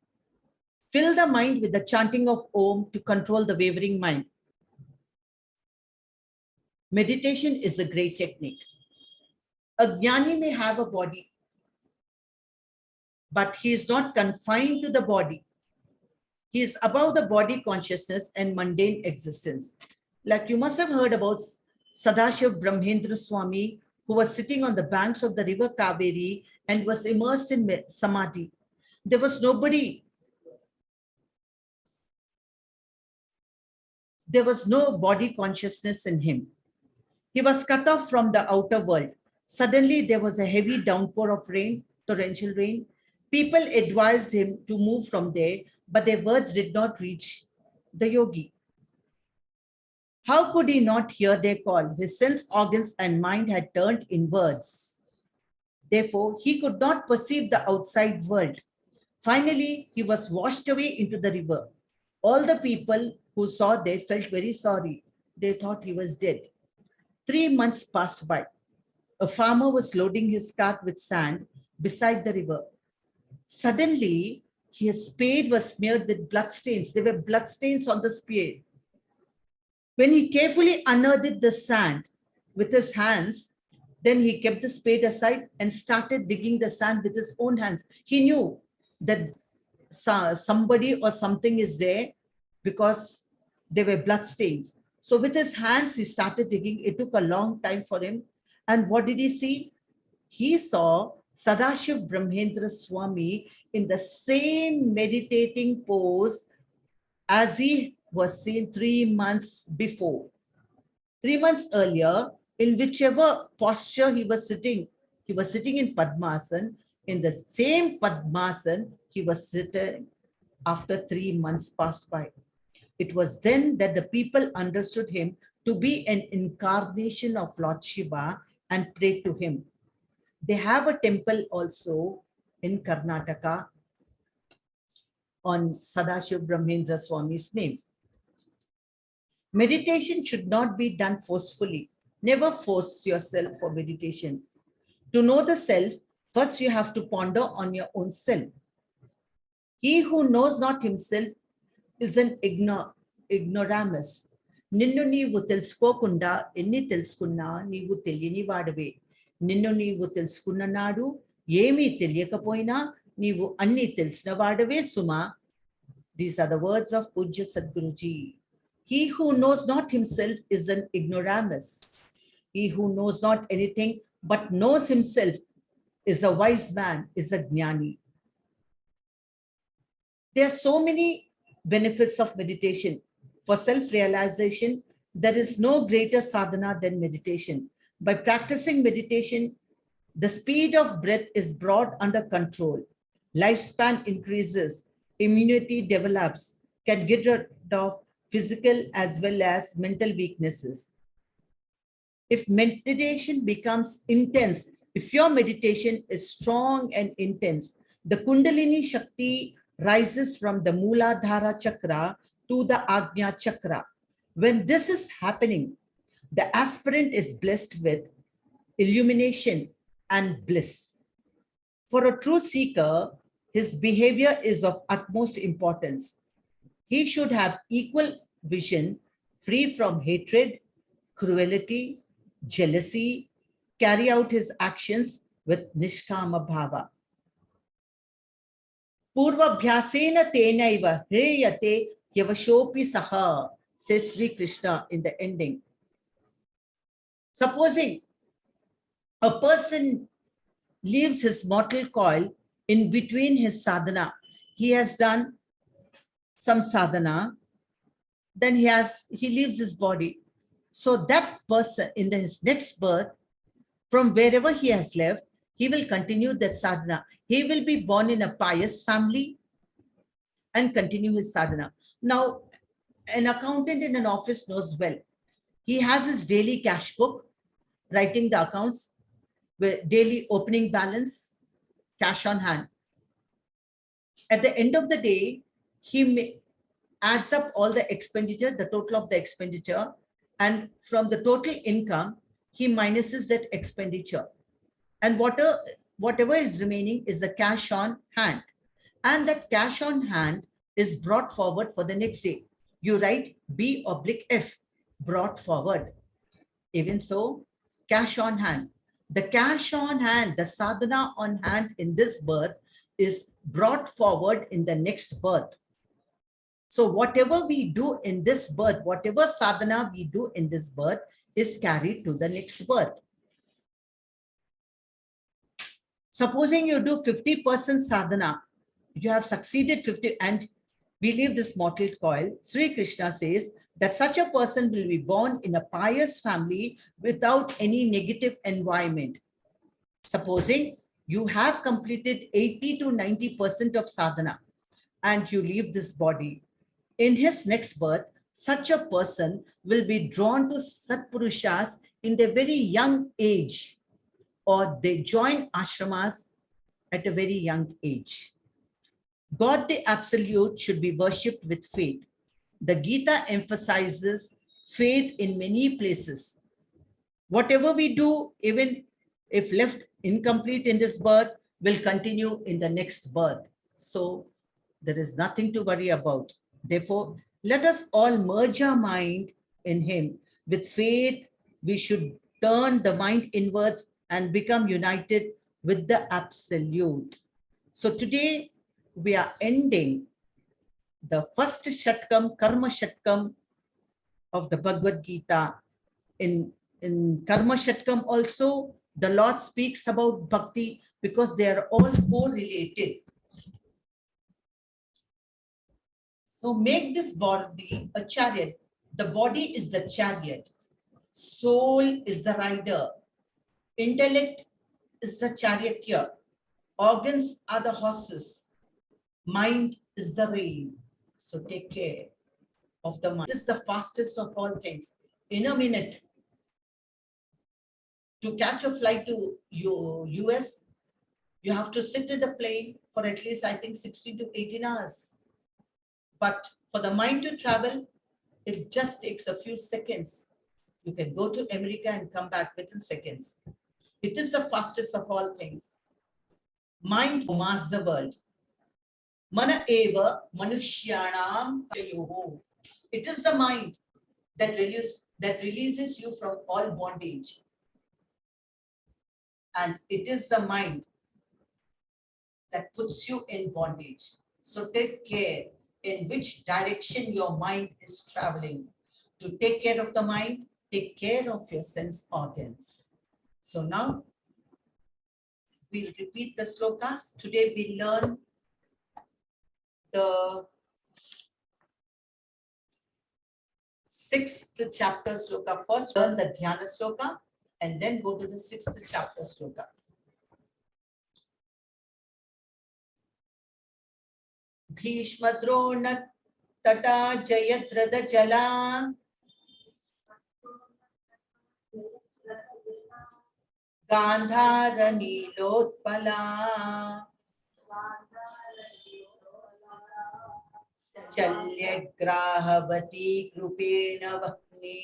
fill the mind with the chanting of Om to control the wavering mind. Meditation is a great technique. A jnani may have a body, but he is not confined to the body. He is above the body consciousness and mundane existence. Like you must have heard about 𝘚𝘩𝘪𝘴𝘓 Swami, who was sitting on the banks of the river Kaveri and was immersed in samadhi. There was nobody. There was no body consciousness in him. He was cut off from the outer world. Suddenly there was a heavy downpour of rain, torrential rain. People advised him to move from there, but their words did not reach the yogi. How could he not hear their call? His sense organs and mind had turned inwards. Therefore, he could not perceive the outside world. Finally, he was washed away into the river. All the people who saw there felt very sorry. They thought he was dead. 3 months passed by. A farmer was loading his cart with sand beside the river. Suddenly, his spade was smeared with bloodstains. There were bloodstains on the spade. When he carefully unearthed the sand with his hands, then he kept the spade aside and started digging the sand with his own hands. He knew that somebody or something is there because there were bloodstains. So with his hands, he started digging. It took a long time for him. And what did he see? He saw 𝘚𝘩𝘪𝘴𝘓 Swami in the same meditating pose as he was seen 3 months before. 3 months earlier, in whichever posture he was sitting in Padmasana. In the same Padmasana, he was sitting after 3 months passed by. It was then that the people understood him to be an incarnation of Lord Shiva and prayed to him. They have a temple also in Karnataka on 𝘚𝘩𝘪𝘴𝘓 Swami's name. Meditation should not be done forcefully. Never force yourself for meditation. To know the self, first you have to ponder on your own self. He who knows not himself is an ignoramus. Ninnu neevu telsukokunda enni telsukunna neevu teliyani vaadave. Ninnu neevu telsukunna naadu emi teliyakapoyina neevu anni telisina vaadave suma. These are the words of Pujya Sadguruji. He who knows not himself is an ignoramus. He who knows not anything but knows himself is a wise man, is a jnani. There are so many benefits of meditation. For self-realization, there is no greater sadhana than meditation. By practicing meditation, the speed of breath is brought under control. Lifespan increases, immunity develops, can get rid of physical as well as mental weaknesses. If meditation becomes intense, if your meditation is strong and intense, the Kundalini Shakti rises from the Mooladhara chakra to the Ajna Chakra. When this is happening, the aspirant is blessed with illumination and bliss. For a true seeker, his behavior is of utmost importance. He should have equal vision, free from hatred, cruelty, jealousy, carry out his actions with nishkama bhava. Purvabhyasena tenaiva hreyate 𝘴𝘩𝘢𝘨, says Sri Krishna in the ending. Supposing a person leaves his mortal coil in between his sadhana, he has done some sadhana, then he leaves his body. So that person in his next birth, from wherever he has left, he will continue that sadhana. He will be born in a pious family and continue his sadhana. Now, an accountant in an office knows well. He has his daily cash book, writing the accounts, with daily opening balance, cash on hand. At the end of the day, he adds up all the expenditure, the total of the expenditure, and from the total income, he minuses that expenditure. And whatever is remaining is the cash on hand. And that cash on hand is brought forward for the next day. You write B/F, brought forward. Even so, cash on hand. The cash on hand, the sadhana on hand in this birth is brought forward in the next birth. So whatever we do in this birth, whatever sadhana we do in this birth is carried to the next birth. Supposing you do 50% sadhana, you have succeeded 50 and we leave this mortal coil. Sri Krishna says that such a person will be born in a pious family without any negative environment. Supposing you have completed 80 to 90% of sadhana and you leave this body. In his next birth, such a person will be drawn to Satpurushas in their very young age, or they join ashramas at a very young age. God the Absolute should be worshipped with faith. The Gita emphasizes faith in many places. Whatever we do, even if left incomplete in this birth, will continue in the next birth. So there is nothing to worry about. Therefore, let us all merge our mind in him. With faith, we should turn the mind inwards and become united with the Absolute. So today, we are ending the first Shatkam, Karma Shatkam of the Bhagavad Gita. In Karma Shatkam also, the Lord speaks about Bhakti because they are all correlated. So make this body a chariot. The body is the chariot. Soul is the rider. Intellect is the charioteer. Organs are the horses. Mind is the rein. So take care of the mind. This is the fastest of all things. In a minute, to catch a flight to US, you have to sit in the plane for at least, I think, 16 to 18 hours. But for the mind to travel, it just takes a few seconds. You can go to America and come back within seconds. It is the fastest of all things. Mind masters the world. Mana eva manushyanam 𝘴𝘩𝘢𝘯. It is the mind that releases you from all bondage. And it is the mind that puts you in bondage. So take care in which direction your mind is traveling. To take care of the mind, take care of your sense organs. So now we'll repeat the slokas. Today we learn the 6th chapter sloka. First learn the dhyana sloka and then go to the 6th chapter sloka. Bhishma-Drona Tata 𝘕𝘕𝘓𝑗ala Gandhara-Neelotpala शल्यग्राहवती कृपेण वह्नि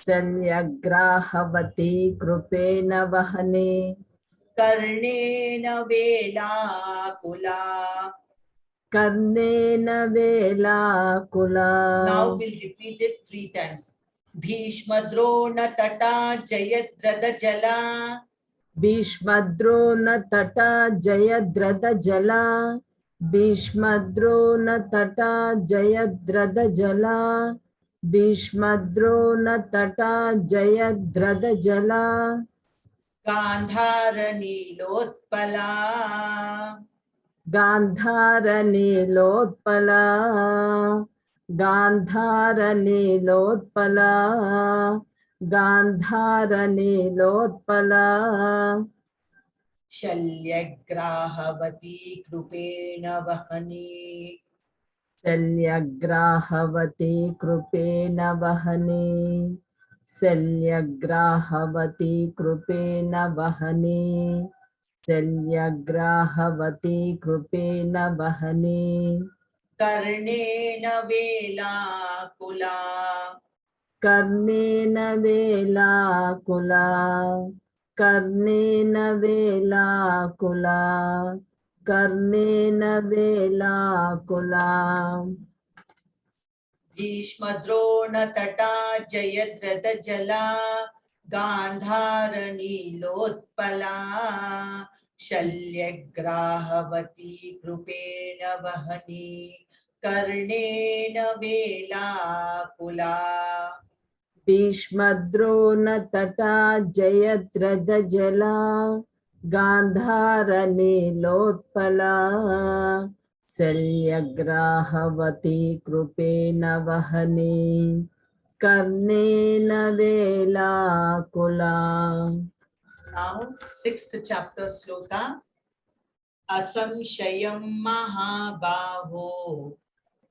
शल्यग्राहवती कृपेण वह्नि कर्णेन वेलाकुला. कर्णेन वेलाकुला. Now we'll repeat it 3 times. भीष्मद्रोणतटा जयद्रथजला भीष्मद्रोणतटा जयद्रथजला भीष्मद्रोणतटा जयद्रथजला भीष्मद्रोणतटा जयद्रथजला गान्धारनीलोत्पला गान्धारनीलोत्पला गान्धारनीलोत्पला गान्धारनीलोत्पला शल्यग्राहवती कृपेण वह्नि शल्यग्राहवती कृपेण वह्नि शल्यग्राहवती कृपेण वह्नि शल्यग्राहवती कृपेण वह्नि कर्णेन वेलाकुला कर्णेन वेलाकुला कर्णेन वेलाकुला कर्णेन वेलाकुला भीष्मद्रोणतटा जयद्रथजला गान्धारनीलोत्पला शल्यग्राहवती कृपेण वह्नि कर्णेन वेलाकुला भीष्मद्रोणतटा जयद्रथजला गान्धारनीलोत्पला शल्यग्राहवती कृपेण वह्नि कर्णेन वेलाकुला. Now 6th chapter sloka. असंशयं महाबाहो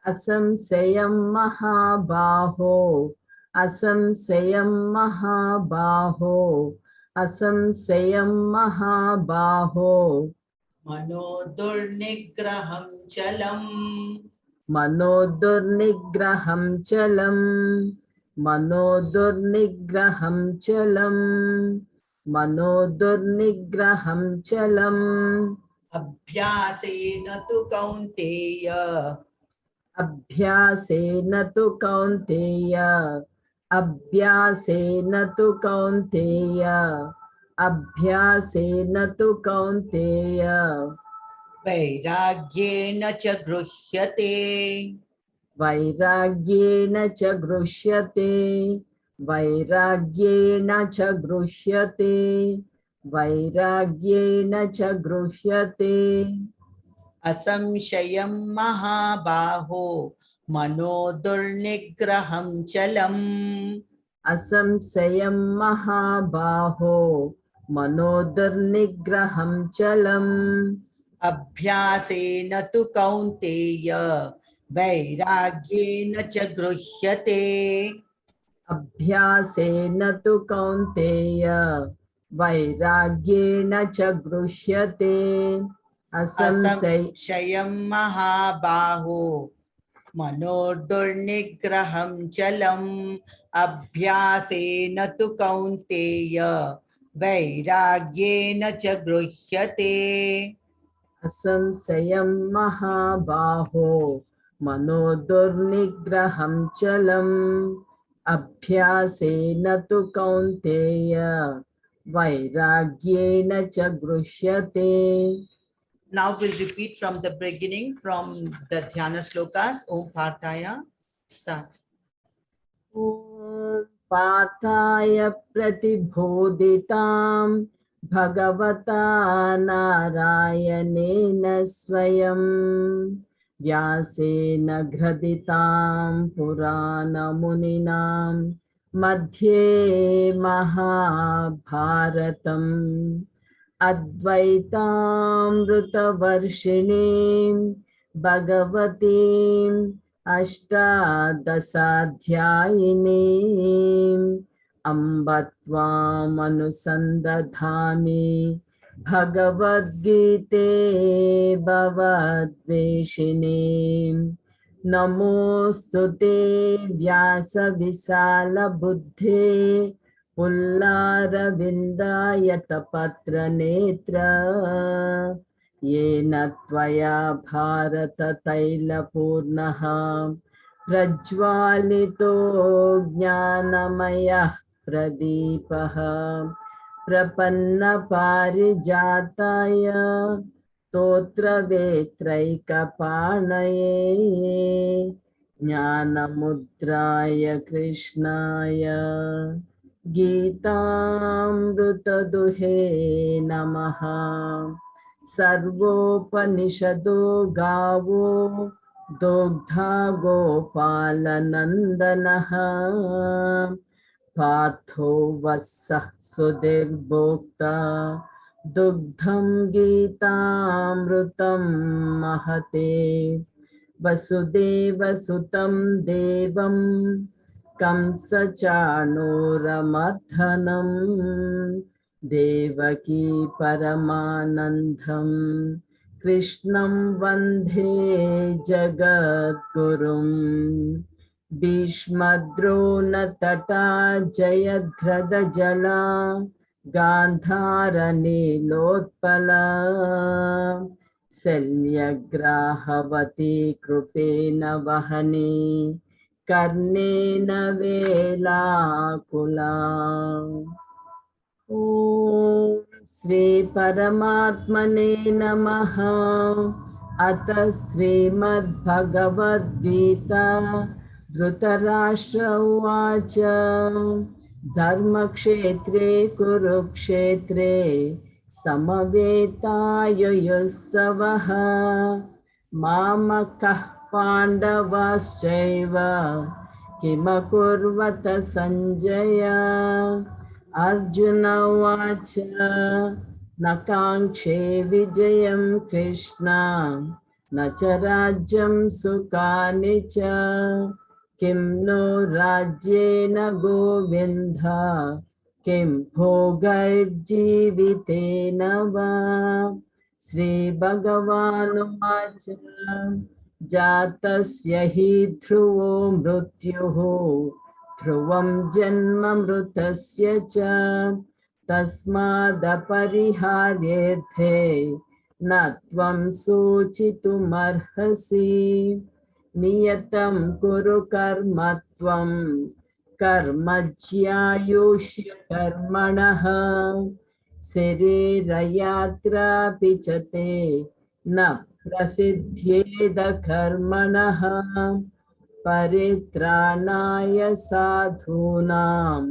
असंशयं महाबाहो असंशयं महाबाहो असंशयं महाबाहो मनो दुर्निग्रहं चलम् मनो दुर्निग्रहं चलम् मनो दुर्निग्रहं चलम् मनो दुर्निग्रहं चलम् अभ्यासेन तु कौन्तेय अभ्यासेन तु कौन्तेय अभ्यासेन तु कौन्तेय अभ्यासेन तु कौन्तेय वैराग्येन च गृह्यते वैराग्येन च गृह्यते वैराग्येन च गृह्यते वैराग्येन च गृह्यते असंशयं महाबाहो मनो दुर्निग्रहं चलम् असंशयं महाबाहो मनो दुर्निग्रहं चलम् अभ्यासेन तु कौन्तेय वैराग्येन च गृह्यते अभ्यासेन तु कौन्तेय वैराग्येण च गृह्यते असंशयं महाबाहो मनो दुर्निग्रहं चलम् अभ्यासेन तु कौन्तेय वैराग्येन च गृह्यते असंशयं महाबाहो मनो दुर्निग्रहं चलम् अभ्यासेन तु कौन्तेय वैराग्येण च गृह्यते. Now we'll repeat from the beginning, from the Dhyana slokas. Om Parthaya. Start. Om Parthaya Pratibodhitam Bhagavata Narayanena Swayam Vyasena Ghaditam Purana Muninam Madhye Mahabharatam Advaitamrutavarshiniim Bhagavatim Ashtadasadhyayiniim Ambatvam Anusandadhami Bhagavad Gita Bhavadveshinim नमोऽस्तु ते व्यासविशालबुद्धे पुल्लारविन्दायतपत्रनेत्र येन त्वया भारततैलपूर्णः प्रज्वालितो ज्ञानमयः प्रदीपः प्रपन्नपारिजाताय स्तोत्रवेत्रैकपाणये ज्ञानमुद्राय कृष्णाय गीतामृतदुहे नमः। सर्वोपनिषदो गावो दोग्धा गोपालनन्दनः पार्थो वस्सः सुधीर्भोक्ता दुग्धं गीतामृतं महते वसुदेवसुतं देवं कंसचाणूरमर्दनं देवकी परमानन्दं कृष्णं वन्दे जगद्गुरुम् भीष्मद्रोणतटा जयद्रथजला गान्धारनीलोत्पला शल्यग्राहवती कृपेण वहने कर्णेन वेलाकुला। ॐ श्री परमात्मने नमः। अथ श्रीमद्भगवद्गीता धृतराष्ट्र उवाच धर्मक्षेत्रे कुरुक्षेत्रे समवेतायुयुत्सवः मामकः पाण्डवाश्चैव किमकुर्वत सञ्जय। अर्जुन उवाच न काङ्क्षे विजयं कृष्ण न च राज्यं सुखानि च किं नो राज्येन गोविन्द किं भोगैर्जीवितेन वा। श्रीभगवानुवाच जातस्य हि ध्रुवो मृत्युः ध्रुवं जन्म मृतस्य च तस्मादपरिहार्येऽर्थे न त्वं शोचितुमर्हसि। नियतं कुरु कर्म त्वं कर्म ज्यायोष्य कर्मणः शरीरयात्रापि च ते न प्रसिद्ध्येद कर्मणः परित्राणाय साधूनां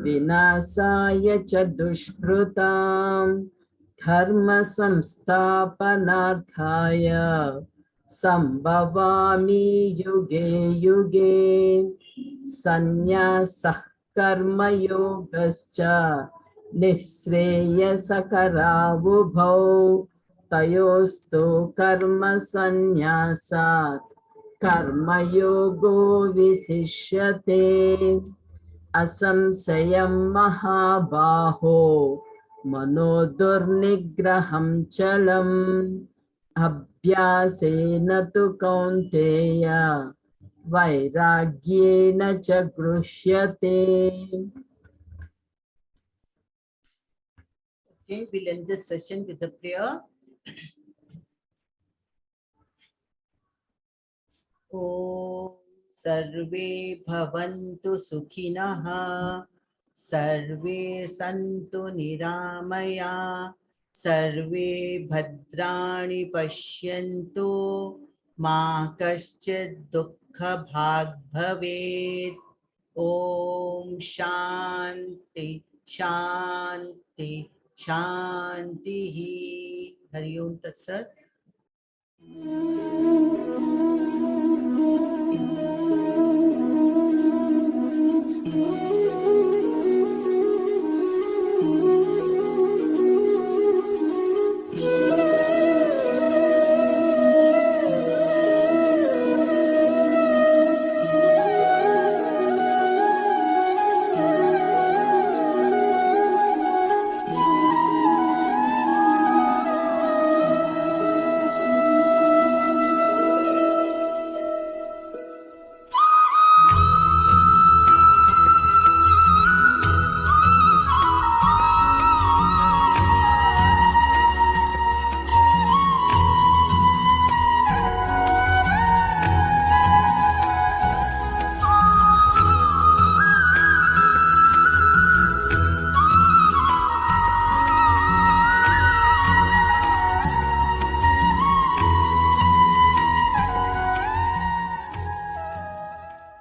विनाशाय च दुष्कृतां धर्म संस्थापनार्थाय संभवामि युगे युगे। संन्यासः कर्मयोगश्च निःश्रेयसकरावुभौ तयोस्तु कर्म संन्यासात् कर्मयोगो विशिष्यते। असंशयं महाबाहो मनो दुर्निग्रहं चलम् अभ्यासेन तु कौन्तेय वैराग्येन च गृह्यते। Okay, we'll end this session with a prayer. Om Sarve Bhavantu Sukhinah Sarve Santu Niramaya Sarve Bhadrani Pashyantu Ma Kaschid Dukkha Bhag Bhavet. Om Shanti Shanti Shanti. Hari Om Tat Sat.